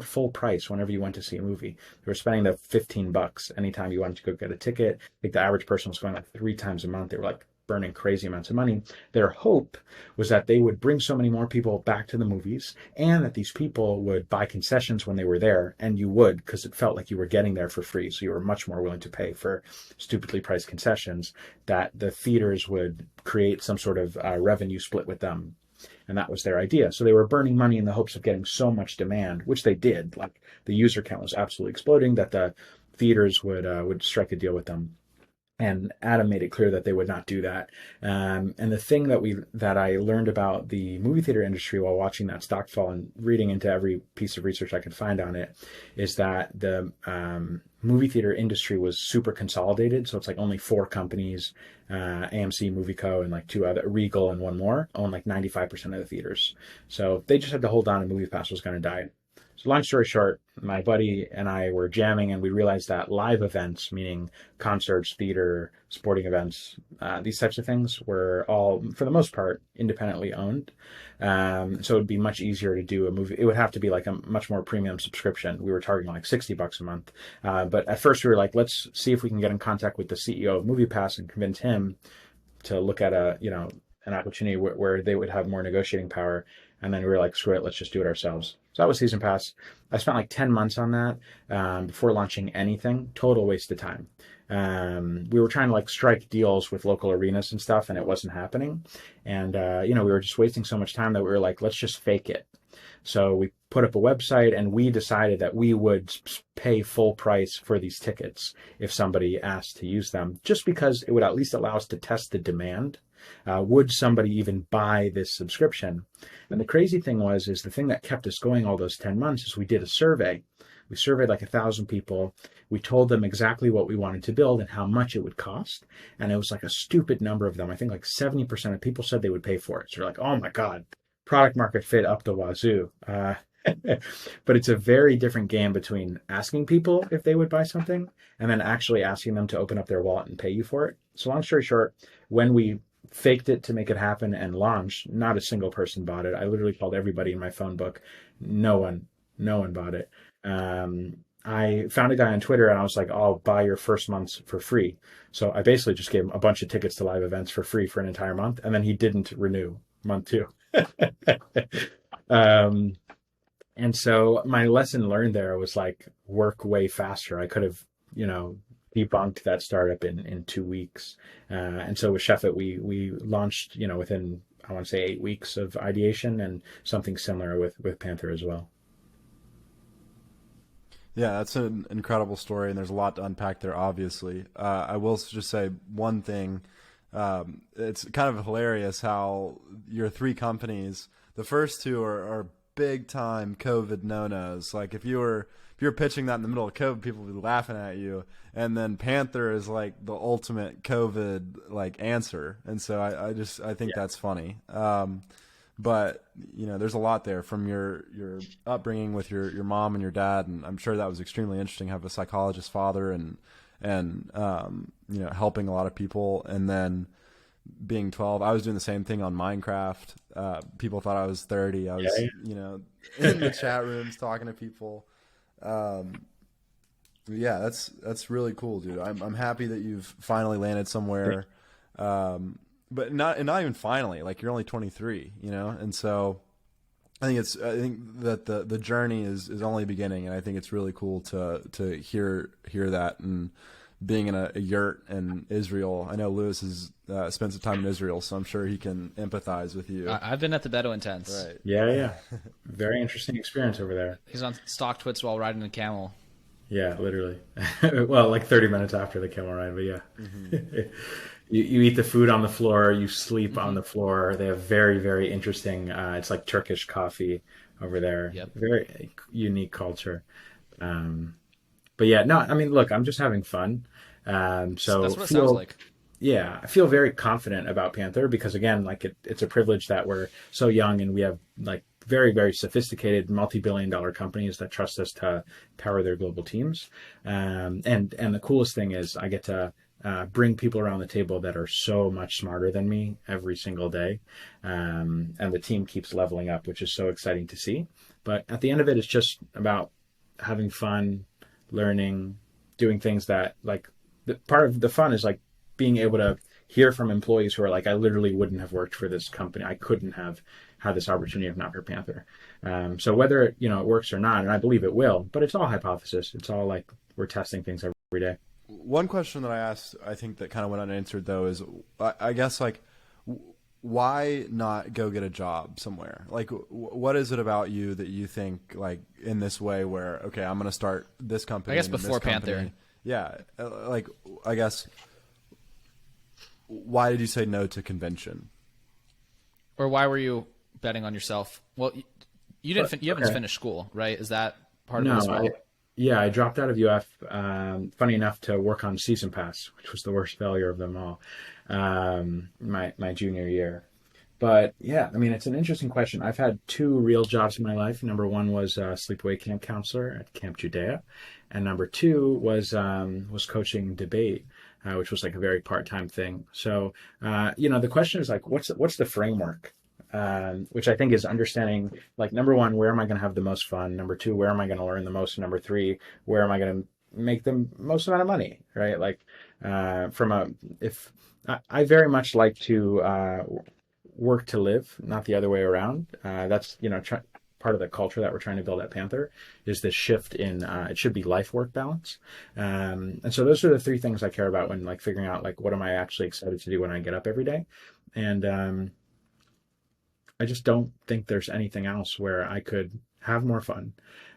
full price whenever you went to see a movie. They were spending the $15 anytime you wanted to go get a ticket. I think the average person was going like 3 times a month. They were like burning crazy amounts of money. Their hope was that they would bring so many more people back to the movies and that these people would buy concessions when they were there, and you would, because it felt like you were getting there for free, so you were much more willing to pay for stupidly priced concessions, that the theaters would create some sort of revenue split with them. And that was their idea. So they were burning money in the hopes of getting so much demand, which they did. Like the user count was absolutely exploding, that the theaters would strike a deal with them. And Adam made it clear that they would not do that. And the thing that I learned about the movie theater industry while watching that stock fall and reading into every piece of research I could find on it is that the movie theater industry was super consolidated. So it's like only 4 companies, AMC, Movie Co., and like 2 other, Regal and one more, own like 95% of the theaters. So they just had to hold on, and MoviePass was going to die. So long story short, my buddy and I were jamming, and we realized that live events, meaning concerts, theater, sporting events, these types of things were all, for the most part, independently owned. So it would be much easier to do a movie. It would have to be like a much more premium subscription. We were targeting like $60 a month. But at first we were like, let's see if we can get in contact with the CEO of MoviePass and convince him to look at an opportunity where they would have more negotiating power. And then we were like, screw it, let's just do it ourselves. So that was Season Pass. I spent like 10 months on that before launching anything. Total waste of time. We were trying to like strike deals with local arenas and stuff, and it wasn't happening. And, we were just wasting so much time that we were like, let's just fake it. So we put up a website, and we decided that we would pay full price for these tickets if somebody asked to use them, just because it would at least allow us to test the demand. Would somebody even buy this subscription? And the crazy thing is the thing that kept us going all those 10 months is we did a survey. We surveyed like 1,000 people. We told them exactly what we wanted to build and how much it would cost. And it was like a stupid number of them. I think like 70% of people said they would pay for it. So you're like, oh my God, product market fit up the wazoo. But it's a very different game between asking people if they would buy something and then actually asking them to open up their wallet and pay you for it. So long story short, when we faked it to make it happen and launched, not a single person bought it. I literally called everybody in my phone book. No one bought it. I found a guy on Twitter and I was like, I'll buy your first month's for free. So I basically just gave him a bunch of tickets to live events for free for an entire month. And then he didn't renew month two. And so my lesson learned there was like work way faster. I could have, debunked that startup in 2 weeks. And so with Chefit, we launched, within, I want to say 8 weeks of ideation, and something similar with Panther as well. Yeah, that's an incredible story, and there's a lot to unpack there, obviously. I will just say one thing. It's kind of hilarious how your 3 companies, the first 2 are big time COVID no-nos. Like if you were pitching that in the middle of COVID, people would be laughing at you. And then Panther is like the ultimate COVID like answer. And so I think that's funny. But there's a lot there from your upbringing with your mom and your dad, and I'm sure that was extremely interesting. Have a psychologist father and helping a lot of people, and then being 12, I was doing the same thing on Minecraft. People thought I was 30. I was, in the chat rooms talking to people. Yeah, that's really cool, dude. I'm happy that you've finally landed somewhere. But not even finally. Like you're only 23, and so I think that the journey is only beginning, and I think it's really cool to hear that. And being in a yurt in Israel, I know Lewis has spent some time in Israel, so I'm sure he can empathize with you. I've been at the Bedouin tents. Right. Yeah. Very interesting experience over there. He's on stock twits while riding a camel. Yeah, literally. Well, like 30 minutes after the camel ride, but yeah. Mm-hmm. You eat the food on the floor, you sleep on the floor. They have very, very interesting, it's like Turkish coffee over there. Yep. Very unique culture. But yeah, no, I mean, look, I'm just having fun. So that's what it sounds like. Yeah, I feel very confident about Panther because, again, like it's a privilege that we're so young and we have like very, very sophisticated multi-billion-dollar companies that trust us to power their global teams. And the coolest thing is I get to bring people around the table that are so much smarter than me every single day. And the team keeps leveling up, which is so exciting to see. But at the end of it, it's just about having fun, learning, doing things that like part of the fun is like being able to hear from employees who are like, I literally wouldn't have worked for this company. I couldn't have had this opportunity if not for Panther. So whether it works or not, and I believe it will, but it's all hypothesis. It's all like we're testing things every day. One question that I asked, I think that kind of went unanswered though, is I guess like why not go get a job somewhere? Like what is it about you that you think like in this way where, okay, I'm going to start this company. I guess before Panther. Yeah. Like I guess why did you say no to convention? Or why were you betting on yourself? Well, you haven't finished school, right? Is that part of it as well? I dropped out of UF, funny enough, to work on Season Pass, which was the worst failure of them all, my junior year. But yeah, I mean, it's an interesting question. I've had 2 real jobs in my life. Number 1 was sleepaway camp counselor at Camp Judea, and number 2 was coaching debate, which was like a very part-time thing. So the question is like, what's the framework? Which I think is understanding, like, number 1, where am I going to have the most fun? Number 2, where am I going to learn the most? And number 3, where am I going to make the most amount of money, right? Like, if I very much like to work to live, not the other way around. That's, part of the culture that we're trying to build at Panther is this shift in, it should be life-work balance. And so those are the 3 things I care about when like figuring out like, what am I actually excited to do when I get up every day? And, I just don't think there's anything else where I could have more fun,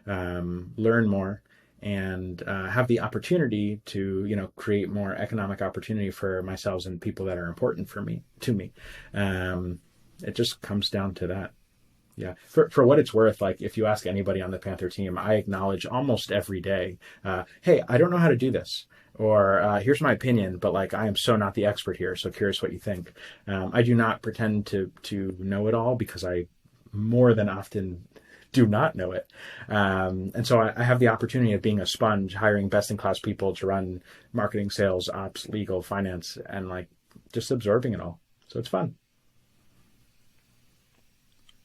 learn more, and have the opportunity to, create more economic opportunity for myself and people that are important to me. It just comes down to that. Yeah. For what it's worth, like if you ask anybody on the Panther team, I acknowledge almost every day, hey, I don't know how to do this. Or here's my opinion, but like I am so not the expert here, so curious what you think. I do not pretend to know it all because I more than often do not know it. And so I have the opportunity of being a sponge, hiring best in class people to run marketing, sales, ops, legal, finance, and like just absorbing it all. So it's fun.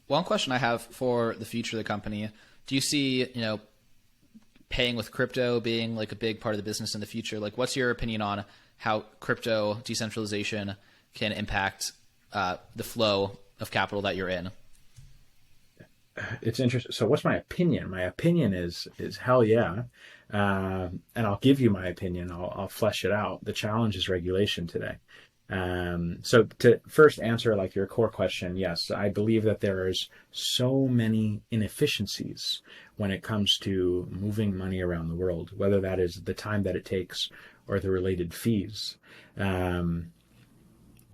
One question I have for the future of the company: do you see, paying with crypto being like a big part of the business in the future? Like, what's your opinion on how crypto decentralization can impact the flow of capital that you're in? It's interesting. So what's my opinion? My opinion is hell yeah. And I'll give you my opinion. I'll flesh it out. The challenge is regulation today. So to first answer like your core question, yes, I believe that there's so many inefficiencies when it comes to moving money around the world, whether that is the time that it takes or the related fees.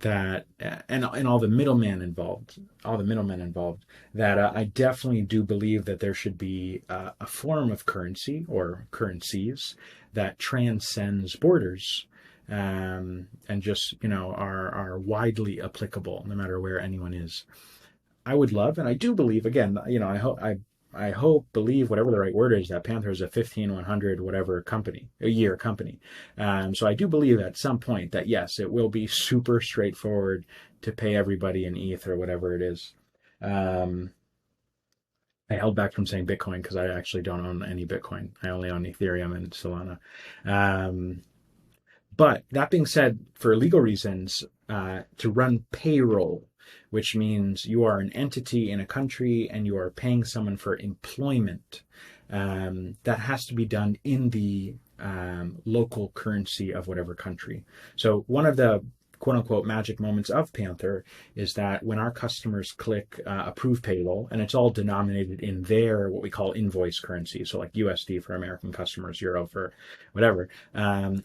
That and all the middlemen involved, that I definitely do believe that there should be a form of currency or currencies that transcends borders, and just are widely applicable no matter where anyone is. I would love, and I do believe, again, I hope, believe, whatever the right word is, that Panther is a 15, 100, whatever company, a year company. So I do believe at some point that, yes, it will be super straightforward to pay everybody in ETH or whatever it is. I held back from saying Bitcoin because I actually don't own any Bitcoin. I only own Ethereum and Solana. But that being said, for legal reasons, to run payroll, which means you are an entity in a country and you are paying someone for employment, that has to be done in the local currency of whatever country. So one of the quote unquote magic moments of Panther is that when our customers click approve payroll, and it's all denominated in their what we call invoice currency, so like USD for American customers, Euro for whatever,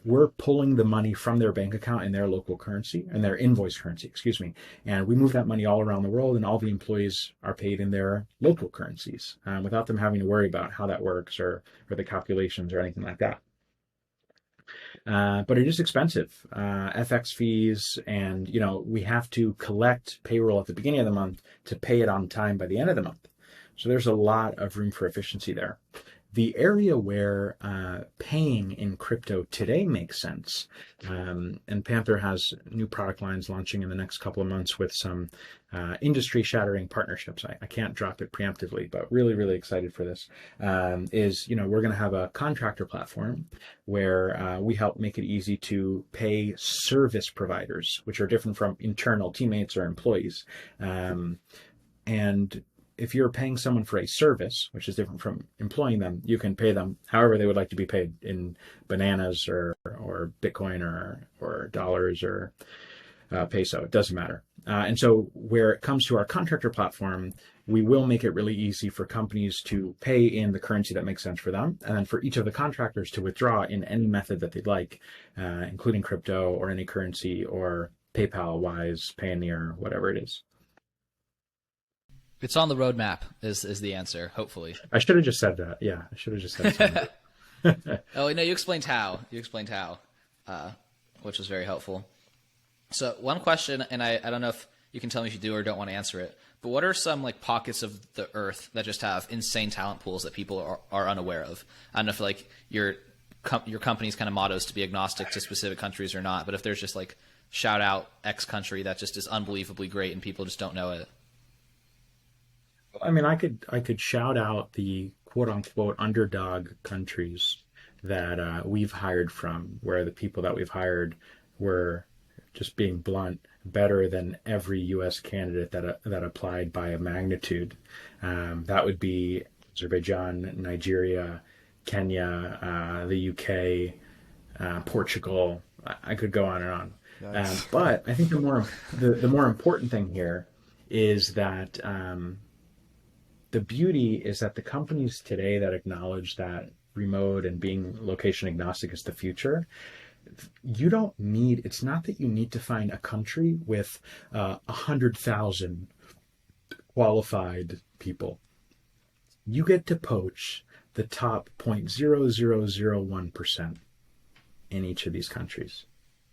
we're pulling the money from their bank account in their local currency and their invoice currency, excuse me, and we move that money all around the world, and all the employees are paid in their local currencies without them having to worry about how that works or the calculations or anything like that. But it is expensive, FX fees, and we have to collect payroll at the beginning of the month to pay it on time by the end of the month. So there's a lot of room for efficiency there. The area where paying in crypto today makes sense, and Panther has new product lines launching in the next couple of months with some industry-shattering partnerships. I can't drop it preemptively, but really, really excited for this. Is we're going to have a contractor platform where we help make it easy to pay service providers, which are different from internal teammates or employees, and if you're paying someone for a service, which is different from employing them, you can pay them however they would like to be paid, in bananas or Bitcoin or dollars or peso. It doesn't matter. And so where it comes to our contractor platform, we will make it really easy for companies to pay in the currency that makes sense for them, and then for each of the contractors to withdraw in any method that they'd like, including crypto or any currency or PayPal, Wise, Payoneer, whatever it is. It's on the roadmap is the answer, hopefully. I should have just said that. Yeah, I should have just said something. Oh, no, you explained how, which was very helpful. So one question, and I don't know if you can tell me if you do or don't want to answer it, but what are some like pockets of the earth that just have insane talent pools that people are unaware of? I don't know if like your company's kind of motto is to be agnostic to specific countries or not, but if there's just like shout out X country that just is unbelievably great and people just don't know it. I mean, I could shout out the quote unquote underdog countries that we've hired from, where the people that we've hired were, just being blunt, better than every U.S. candidate that applied by a magnitude. That would be Azerbaijan, Nigeria, Kenya, the UK, Portugal. I could go on and on. Nice. But I think the more important thing here is that the beauty is that the companies today that acknowledge that remote and being location agnostic is the future, it's not that you need to find a country with 100,000 qualified people. You get to poach the top 0.0001% in each of these countries,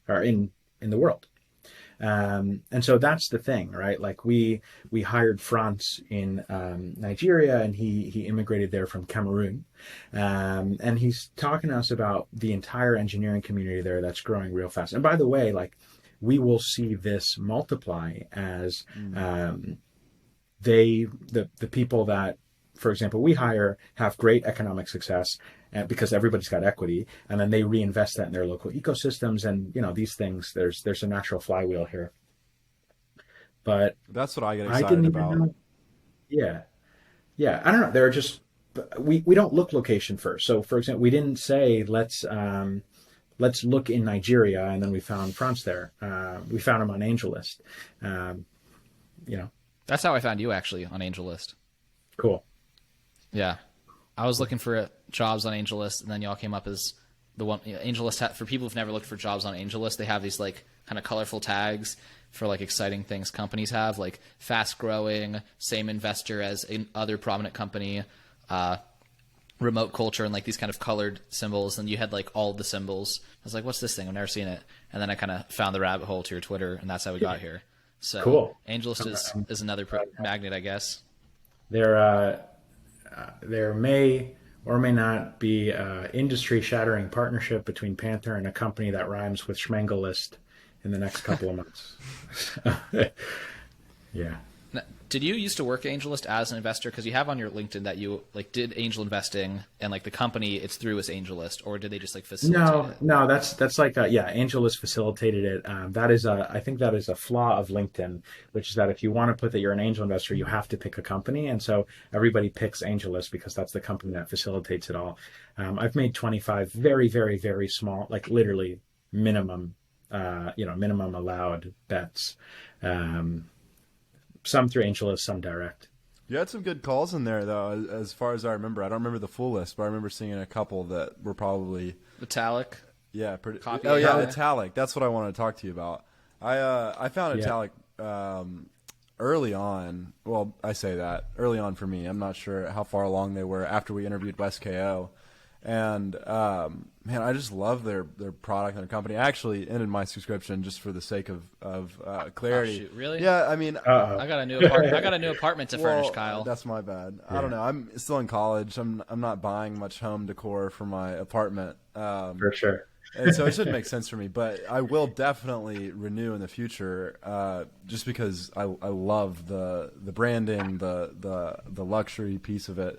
or in the world. And so that's the thing, right? Like we hired Franz in Nigeria, and he immigrated there from Cameroon. And he's talking to us about the entire engineering community there that's growing real fast. And by the way, like we will see this multiply as the people that, for example, we hire have great economic success, and because everybody's got equity, and then they reinvest that in their local ecosystems, and these things. There's a natural flywheel here. But that's what I get I excited didn't even about. know. Yeah, I don't know. They're just we don't look location first. So, for example, we didn't say let's look in Nigeria, and then we found France there. We found him on AngelList. That's how I found you, actually, on AngelList. Cool. Yeah, I was looking for jobs on AngelList, and then y'all came up as the one. AngelList, for people who've never looked for jobs on AngelList, they have these like kind of colorful tags for like exciting things companies have, like fast growing, same investor as other prominent company, remote culture, and like these kind of colored symbols. And you had like all the symbols. I was like, what's this thing? I've never seen it. And then I kind of found the rabbit hole to your Twitter, and that's how we got here. So Cool. AngelList is another magnet, I guess. There may or may not be an industry-shattering partnership between Panther and a company that rhymes with Schmengelist in the next couple of months. Yeah. Now, did you used to work at AngelList as an investor? Because you have on your LinkedIn that you like did angel investing, and like the company it's through is AngelList, or did they just like facilitate it? No, that's like AngelList facilitated it. I think that is a flaw of LinkedIn, which is that if you want to put that you're an angel investor, you have to pick a company, and so everybody picks AngelList because that's the company that facilitates it all. I've made 25 very, very, very small, like literally minimum allowed bets. Some through AngelList, some direct. You had some good calls in there, though, as far as I remember. I don't remember the full list, but I remember seeing a couple that were probably Italic. Yeah, pretty. Copy. Oh yeah, Italic. That's what I want to talk to you about. I found Italic early on. Well, I say that early on for me. I'm not sure how far along they were after we interviewed Wes KO. And man, I just love their product and their company. I actually ended my subscription just for the sake of clarity. Oh, shoot, really? Yeah, I mean, I got a new apartment. I got a new apartment to furnish, Kyle. That's my bad. I don't know. I'm still in college. I'm not buying much home decor for my apartment. For sure. And so it should make sense for me, but I will definitely renew in the future, just because I love the branding, the luxury piece of it.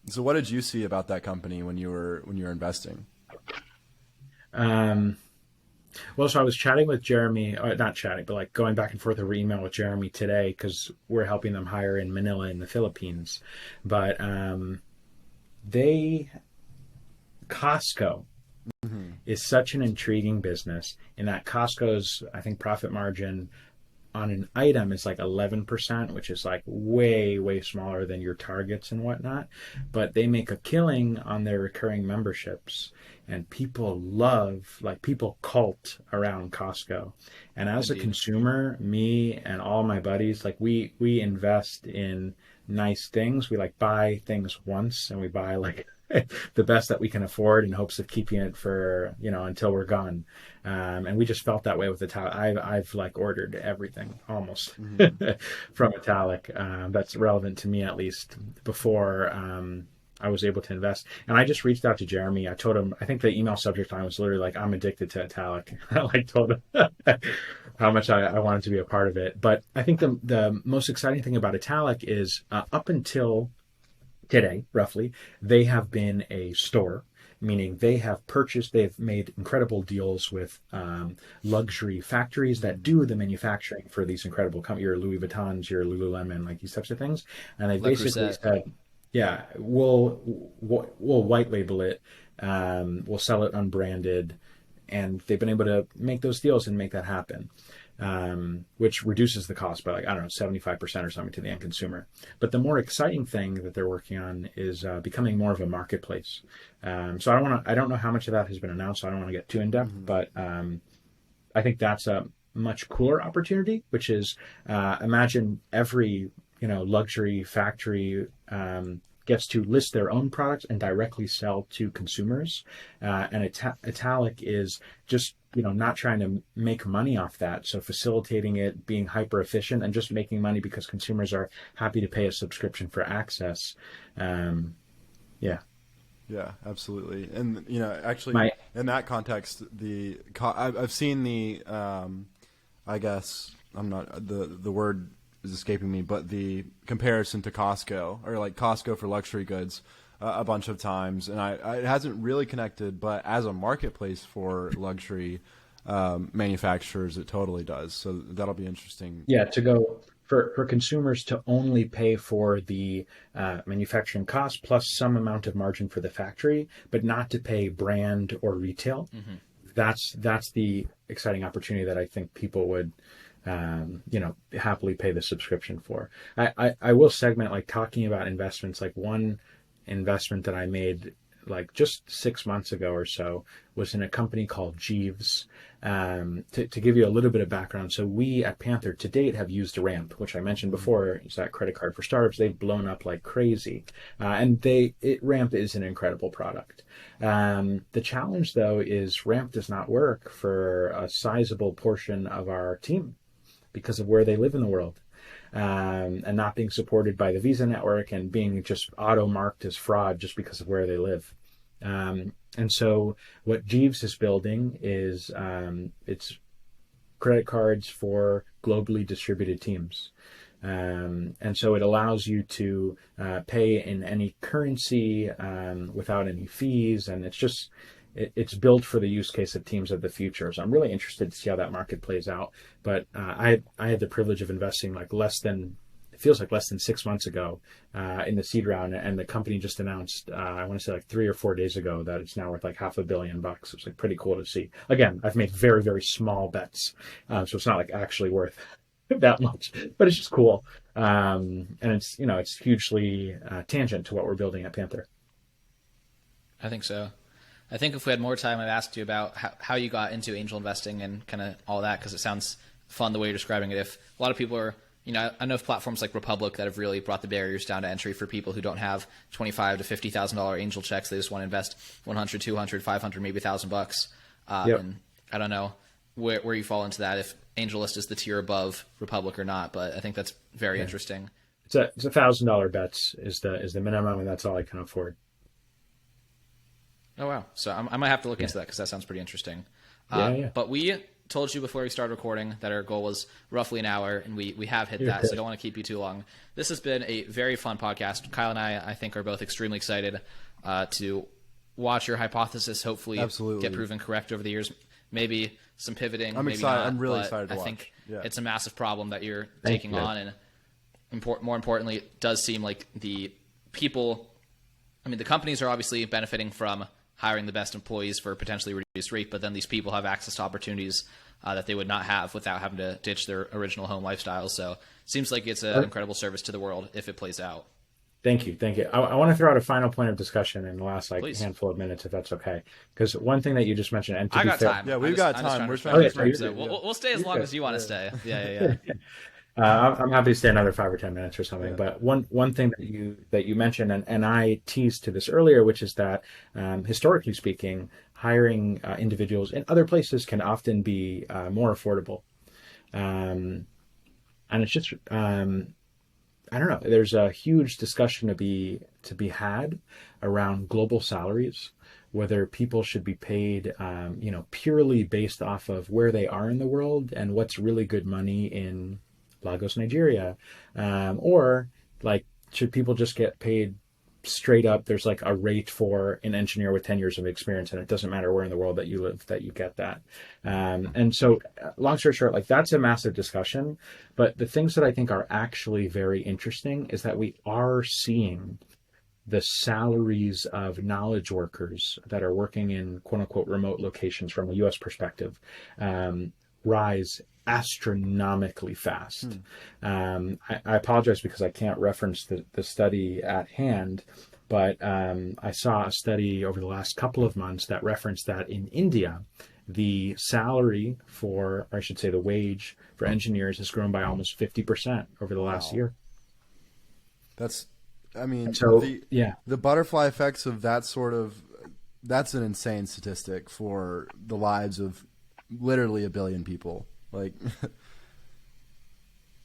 So what did you see about that company when you were investing? Well, so I was chatting with Jeremy, or not chatting, but like going back and forth over email with Jeremy today because we're helping them hire in Manila in the Philippines. But Costco is such an intriguing business in that Costco's, I think, profit margin on an item is like 11%, which is like way, way smaller than your targets and whatnot. But they make a killing on their recurring memberships. And people cult around Costco. And as a consumer, me and all my buddies, like we invest in nice things. We like buy things once, and we buy like the best that we can afford in hopes of keeping it for, until we're gone. And we just felt that way with Italic. I've like ordered everything almost from Italic that's relevant to me, at least, before I was able to invest. And I just reached out to Jeremy. I told him, I think the email subject line was literally like, I'm addicted to Italic. I like told him how much I wanted to be a part of it. But I think the most exciting thing about Italic is up until today, roughly, they have been a store, meaning they've made incredible deals with luxury factories that do the manufacturing for these incredible companies, your Louis Vuittons, your Lululemon, like these types of things. And they basically said, yeah, we'll white label it, we'll sell it unbranded, and they've been able to make those deals and make that happen, which reduces the cost by like, 75% or something to the end consumer. But the more exciting thing that they're working on is becoming more of a marketplace. So I don't know how much of that has been announced, so I don't want to get too in depth, but I think that's a much cooler opportunity, which is imagine every luxury factory gets to list their own products and directly sell to consumers. And Italic is just, not trying to make money off that. So facilitating it, being hyper efficient, and just making money because consumers are happy to pay a subscription for access. Yeah. Yeah, absolutely. And, actually, in that context, I've seen I guess, I'm not, the word is escaping me, but the comparison to Costco, or like Costco for luxury goods, a bunch of times. And it hasn't really connected, but as a marketplace for luxury manufacturers, it totally does. So that'll be interesting. Yeah, to go for consumers to only pay for the manufacturing cost plus some amount of margin for the factory, but not to pay brand or retail. Mm-hmm. That's the exciting opportunity that I think people would, happily pay the subscription for. I will segment, like, talking about investments. Like, one investment that I made like just 6 months ago or so was in a company called Jeeves. To give you a little bit of background, so we at Panther to date have used Ramp, which I mentioned before, is that credit card for startups. They've blown up like crazy, and Ramp is an incredible product. The challenge, though, is Ramp does not work for a sizable portion of our team because of where they live in the world. And not being supported by the Visa network, and being just auto-marked as fraud just because of where they live. And so what Jeeves is building is it's credit cards for globally distributed teams. And so it allows you to pay in any currency without any fees, and it's built for the use case of teams of the future. So I'm really interested to see how that market plays out. But I had the privilege of investing like less than 6 months ago in the seed round, and the company just announced, I want to say like 3 or 4 days ago, that it's now worth like $500 million. It's like pretty cool to see. Again, I've made very, very small bets, so it's not like actually worth that much, but it's just cool. And it's hugely tangent to what we're building at Panther. I think so. I think if we had more time, I'd ask you about how you got into angel investing and kind of all that, because it sounds fun the way you're describing it. If a lot of people are, I know of platforms like Republic that have really brought the barriers down to entry for people who don't have $25,000 to $50,000 angel checks. They just want to invest 100, 200, 500, maybe $1,000. Yep. And I don't know where you fall into that, if AngelList is the tier above Republic or not, but I think that's very interesting. It's $1,000 bets is the minimum, and that's all I can afford. Oh, wow. So I might have to look into that, because that sounds pretty interesting. Yeah. But we told you before we started recording that our goal was roughly an hour, and we have hit that, so I don't want to keep you too long. This has been a very fun podcast. Kyle and I think, are both extremely excited to watch your hypothesis hopefully get proven correct over the years. Maybe some pivoting, I'm maybe excited. not. I'm really excited to I watch. think it's a massive problem that you're taking on, and more importantly, it does seem like the companies are obviously benefiting from hiring the best employees for potentially reduced rate, but then these people have access to opportunities that they would not have without having to ditch their original home lifestyles. So it seems like it's an incredible service to the world if it plays out. Thank you. I want to throw out a final point of discussion in the last Please. handful of minutes, if that's okay. Because one thing that you just mentioned, and to I be got fair, time. Yeah, we've got time. We're trying trying to we'll stay as long as you want to stay. Yeah. I'm happy to stay another 5 or 10 minutes or something. Yeah. But one thing that you mentioned, and I teased to this earlier, which is that historically speaking, hiring individuals in other places can often be more affordable, and it's just I don't know. There's a huge discussion to be had around global salaries, whether people should be paid, purely based off of where they are in the world and what's really good money in Lagos, Nigeria, or like, should people just get paid straight up? There's like a rate for an engineer with 10 years of experience, and it doesn't matter where in the world that you live, that you get that. And so, long story short, like, that's a massive discussion. But the things that I think are actually very interesting is that we are seeing the salaries of knowledge workers that are working in quote unquote remote locations from a US perspective rise astronomically fast. I apologize because I can't reference the study at hand, but I saw a study over the last couple of months that referenced that in India, the salary for, or I should say the wage for engineers has grown by almost 50% over the last year. That's, I mean, So yeah, the butterfly effects of that sort of, that's an insane statistic for the lives of literally a billion people. Like,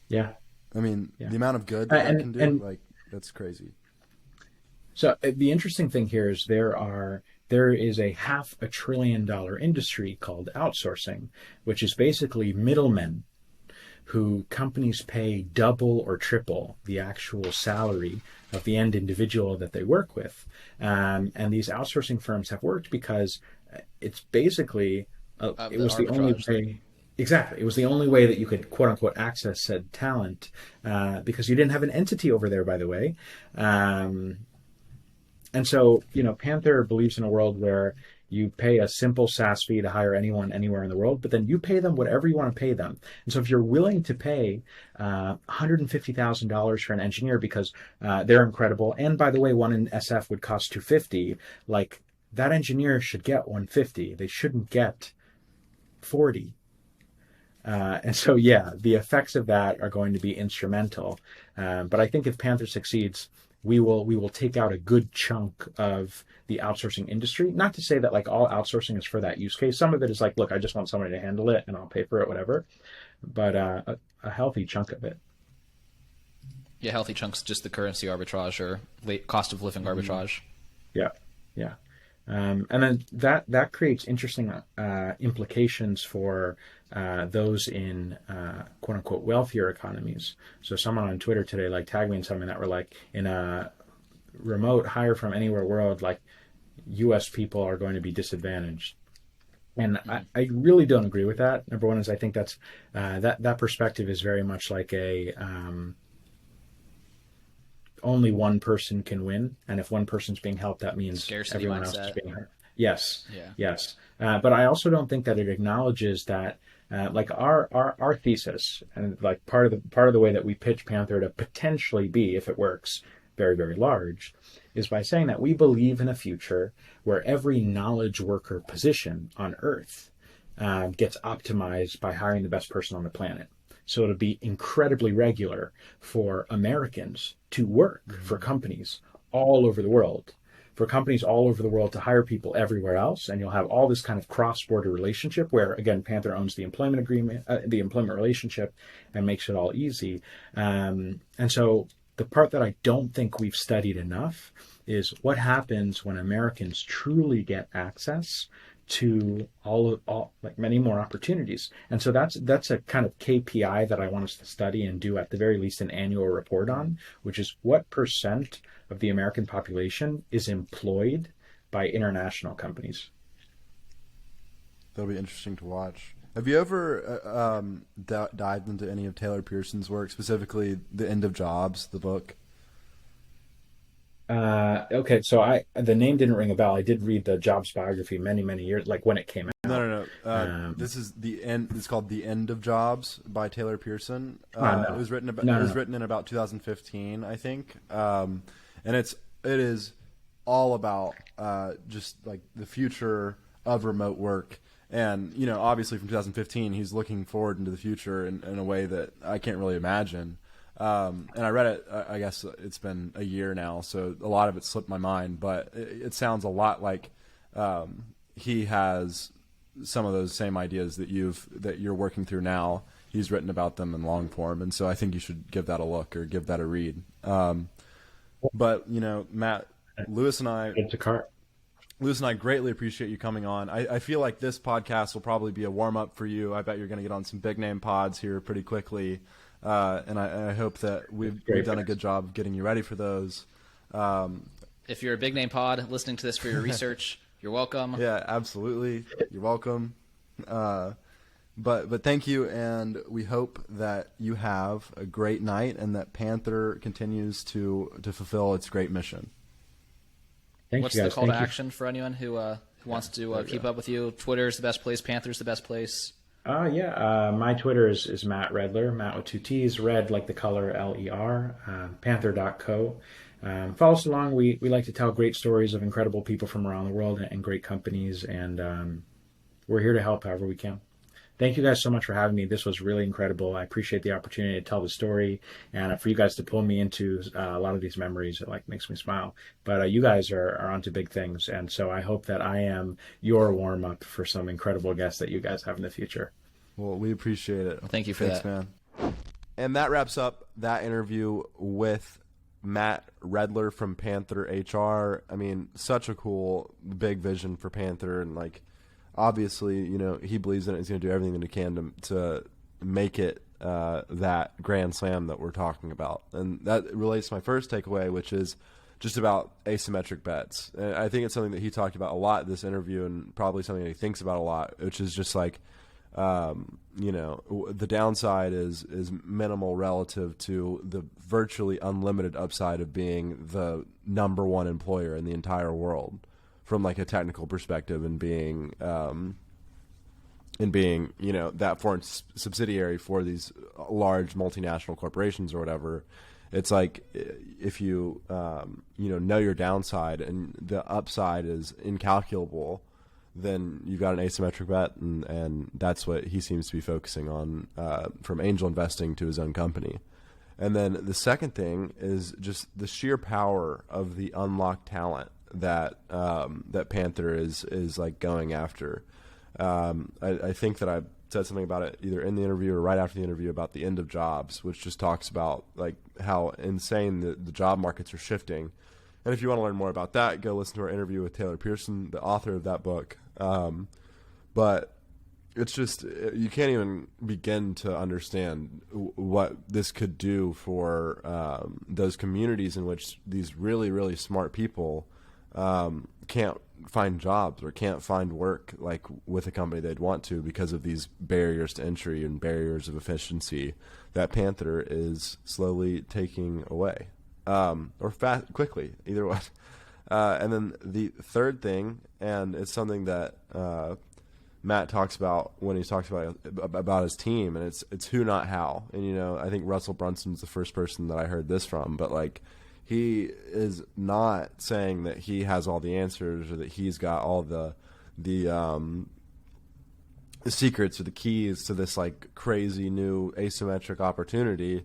yeah, I mean, yeah. the amount of good that And can do, and like, that's crazy. so the interesting thing here is there is a $500 billion industry called outsourcing, which is basically middlemen who companies pay double or triple the actual salary of the end individual that they work with. And these outsourcing firms have worked because it's basically, it The was the only arbitrage. way. Exactly. It was the only way that you could, quote unquote, access said talent, because you didn't have an entity over there, by the way. Um, and so, Panther believes in a world where you pay a simple SaaS fee to hire anyone anywhere in the world, but then you pay them whatever you want to pay them. And so if you're willing to pay $150,000 for an engineer because they're incredible, and by the way, one in SF would cost 250, like that engineer should get 150. They shouldn't get 40. And so, yeah, the effects of that are going to be instrumental. But I think if Panther succeeds, we will take out a good chunk of the outsourcing industry. Not to say that like all outsourcing is for that use case. Some of it is like, look, I just want somebody to handle it and I'll pay for it, whatever. But a healthy chunk of it. Yeah, healthy chunks, just the currency arbitrage or cost of living arbitrage. Yeah, yeah. And then that creates interesting implications for those in quote unquote wealthier economies. So someone on Twitter today like tagged me in something that were like, in a remote hire from anywhere world, like U.S. people are going to be disadvantaged. And I really don't agree with that. Number one is I think that's that perspective is very much like a only one person can win, and if one person's being helped, that means Scarcity everyone else is mindset. being hurt. Yes, Yeah. yes. But I also don't think that it acknowledges that, like our thesis, and like part of the way that we pitch Panther to potentially be, if it works, very very large, is by saying that we believe in a future where every knowledge worker position on Earth gets optimized by hiring the best person on the planet. So it'll be incredibly regular for Americans to work for companies all over the world, for companies all over the world to hire people everywhere else. And you'll have all this kind of cross-border relationship where, again, Panther owns the employment agreement, the employment relationship, and makes it all easy. And so the part that I don't think we've studied enough is what happens when Americans truly get access to all like many more opportunities. And so that's a kind of KPI that I want us to study and do at the very least an annual report on, which is what percent of the American population is employed by international companies. That'll be interesting to watch. Have you ever dived into any of Taylor Pearson's work, specifically The End of Jobs, the book? Okay, so the name didn't ring a bell. I did read the Jobs biography many years, like when it came out. No. This is the end. It's called The End of Jobs by Taylor Pearson. No. It was written about. No, It was no. written in about 2015, I think. And it is all about just like the future of remote work. And obviously from 2015, he's looking forward into the future in a way that I can't really imagine. And I read it, I guess it's been a year now, so a lot of it slipped my mind, but it sounds a lot like he has some of those same ideas that you're working through now. He's written about them in long form, and so I think you should give that a look or give that a read. But Matt, Lewis and I It's a car. greatly appreciate you coming on. I feel like this podcast will probably be a warm-up for you. I bet you're going to get on some big-name pods here pretty quickly. And I hope that we've done a good job of getting you ready for those. If you're a big name pod listening to this for your research, you're welcome. Yeah, absolutely. You're welcome. But thank you, and we hope that you have a great night and that Panther continues to fulfill its great mission. Thank What's you the guys. call to Thank you. action for anyone who wants to keep up with you? Twitter's the best place. Panther's the best place. My Twitter is Matt Redler, Matt with two T's, red like the color Ler, panther.co. Follow us along. We like to tell great stories of incredible people from around the world and great companies, and we're here to help however we can. thank you guys so much for having me. This was really incredible. I appreciate the opportunity to tell the story, and for you guys to pull me into a lot of these memories. It like makes me smile. But you guys are onto big things, and so I hope that I am your warm up for some incredible guests that you guys have in the future. Well, we appreciate it. Well, thank you for Thanks, that, man. And that wraps up that interview with Matt Redler from Panther Hr. I mean, such a cool, big vision for Panther, and like, obviously, you know, he believes in it. He's going to do everything that he can to make it that grand slam that we're talking about. And that relates to my first takeaway, which is just about asymmetric bets. And I think it's something that he talked about a lot in this interview, and probably something that he thinks about a lot, which is just like, you know, the downside is minimal relative to the virtually unlimited upside of being the number one employer in the entire world from like a technical perspective, and being you know, that foreign subsidiary for these large multinational corporations or whatever. It's like, if you you know your downside and the upside is incalculable, then you've got an asymmetric bet, and that's what he seems to be focusing on, from angel investing to his own company. And then the second thing is just the sheer power of the unlocked talent that that Panther is like going after. I think that I said something about it either in the interview or right after the interview about the end of jobs, which just talks about like how insane the job markets are shifting. And if you want to learn more about that, go listen to our interview with Taylor Pearson, the author of that book. But it's just, you can't even begin to understand what this could do for those communities in which these really, really smart people can't find jobs or can't find work like with a company they'd want to, because of these barriers to entry and barriers of efficiency that Panther is slowly taking away. Or quickly, either way. And then the third thing, and it's something that Matt talks about when he talks about his team, and it's who, not how. And you know, I think Russell Brunson's the first person that I heard this from, but like, he is not saying that he has all the answers or that he's got all the secrets or the keys to this like crazy new asymmetric opportunity.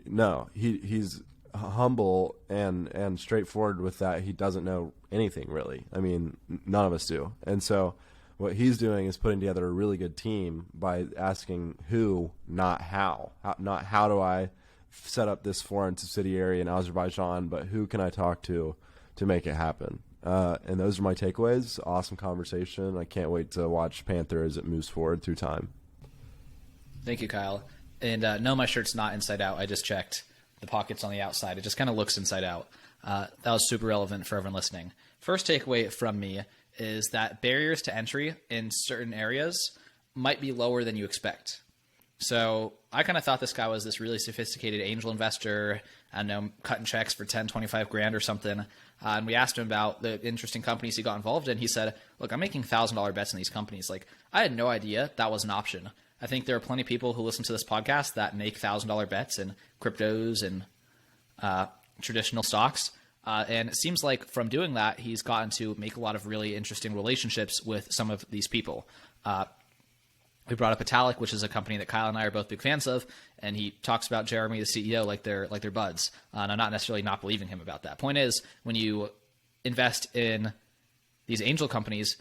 No, he's humble and straightforward with that. He doesn't know anything really. I mean, none of us do. And so what he's doing is putting together a really good team by asking who, not how. Not how do I set up this foreign subsidiary in Azerbaijan, but who can I talk to make it happen? And those are my takeaways. Awesome conversation. I can't wait to watch Panther as it moves forward through time. Thank you, Kyle. And no, my shirt's not inside out. I just checked. The pocket's on the outside. It just kind of looks inside out. That was super relevant for everyone listening. First takeaway from me is that barriers to entry in certain areas might be lower than you expect. So I kind of thought this guy was this really sophisticated angel investor, I don't know, cutting checks for 10, 25 grand or something. And we asked him about the interesting companies he got involved in. He said, look, I'm making $1,000 bets in these companies. Like, I had no idea that was an option. I think there are plenty of people who listen to this podcast that make $1,000 bets in cryptos and traditional stocks. And it seems like from doing that, he's gotten to make a lot of really interesting relationships with some of these people. We brought up Italic, which is a company that Kyle and I are both big fans of, and he talks about Jeremy, the CEO, like they're buds. And I'm not necessarily not believing him about that. Point is, when you invest in these angel companies,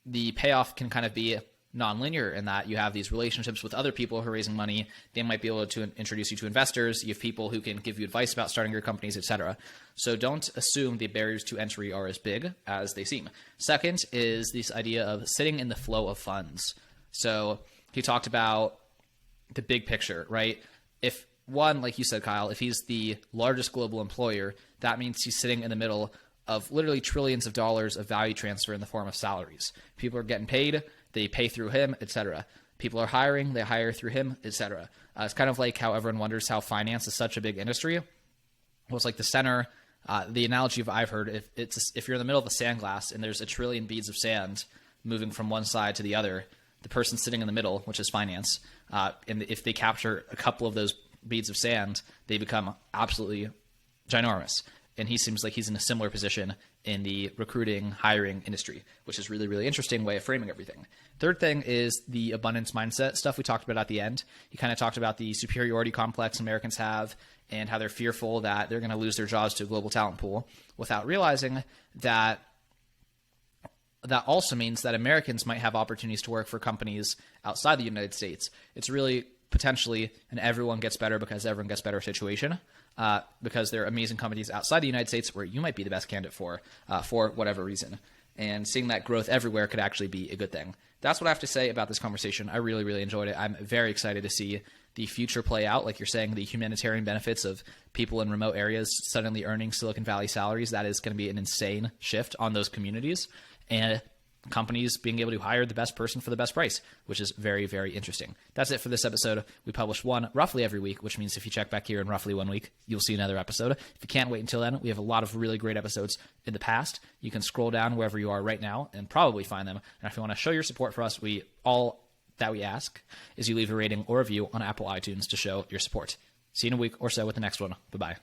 the payoff can kind of be nonlinear in that you have these relationships with other people who are raising money. They might be able to introduce you to investors. You have people who can give you advice about starting your companies, etc. So don't assume the barriers to entry are as big as they seem. Second is this idea of sitting in the flow of funds. So he talked about the big picture, right? If one, like you said, Kyle, if he's the largest global employer, that means he's sitting in the middle of literally trillions of dollars of value transfer in the form of salaries. People are getting paid, they pay through him, etc. People are hiring, they hire through him, etc. It's kind of like how everyone wonders how finance is such a big industry. Well, it's like the center. The analogy I've heard, if you're in the middle of a sand glass and there's a trillion beads of sand moving from one side to the other, the person sitting in the middle, which is finance, and if they capture a couple of those beads of sand, they become absolutely ginormous. And he seems like he's in a similar position in the recruiting, hiring industry, which is really, really interesting way of framing everything. Third thing is the abundance mindset stuff we talked about at the end. He kind of talked about the superiority complex Americans have and how they're fearful that they're going to lose their jobs to a global talent pool, without realizing that that also means that Americans might have opportunities to work for companies outside the United States. It's really potentially an everyone gets better because everyone gets better situation, because there are amazing companies outside the United States where you might be the best candidate for whatever reason. And seeing that growth everywhere could actually be a good thing. That's what I have to say about this conversation. I really, really enjoyed it. I'm very excited to see the future play out. Like you're saying, the humanitarian benefits of people in remote areas suddenly earning Silicon Valley salaries, that is going to be an insane shift on those communities. And companies being able to hire the best person for the best price, which is very, very interesting. That's it for this episode. We publish one roughly every week, which means if you check back here in roughly 1 week, you'll see another episode. If you can't wait until then, we have a lot of really great episodes in the past. You can scroll down wherever you are right now and probably find them. And if you want to show your support for us, all that we ask is you leave a rating or review on Apple iTunes to show your support. See you in a week or so with the next one. Bye-bye.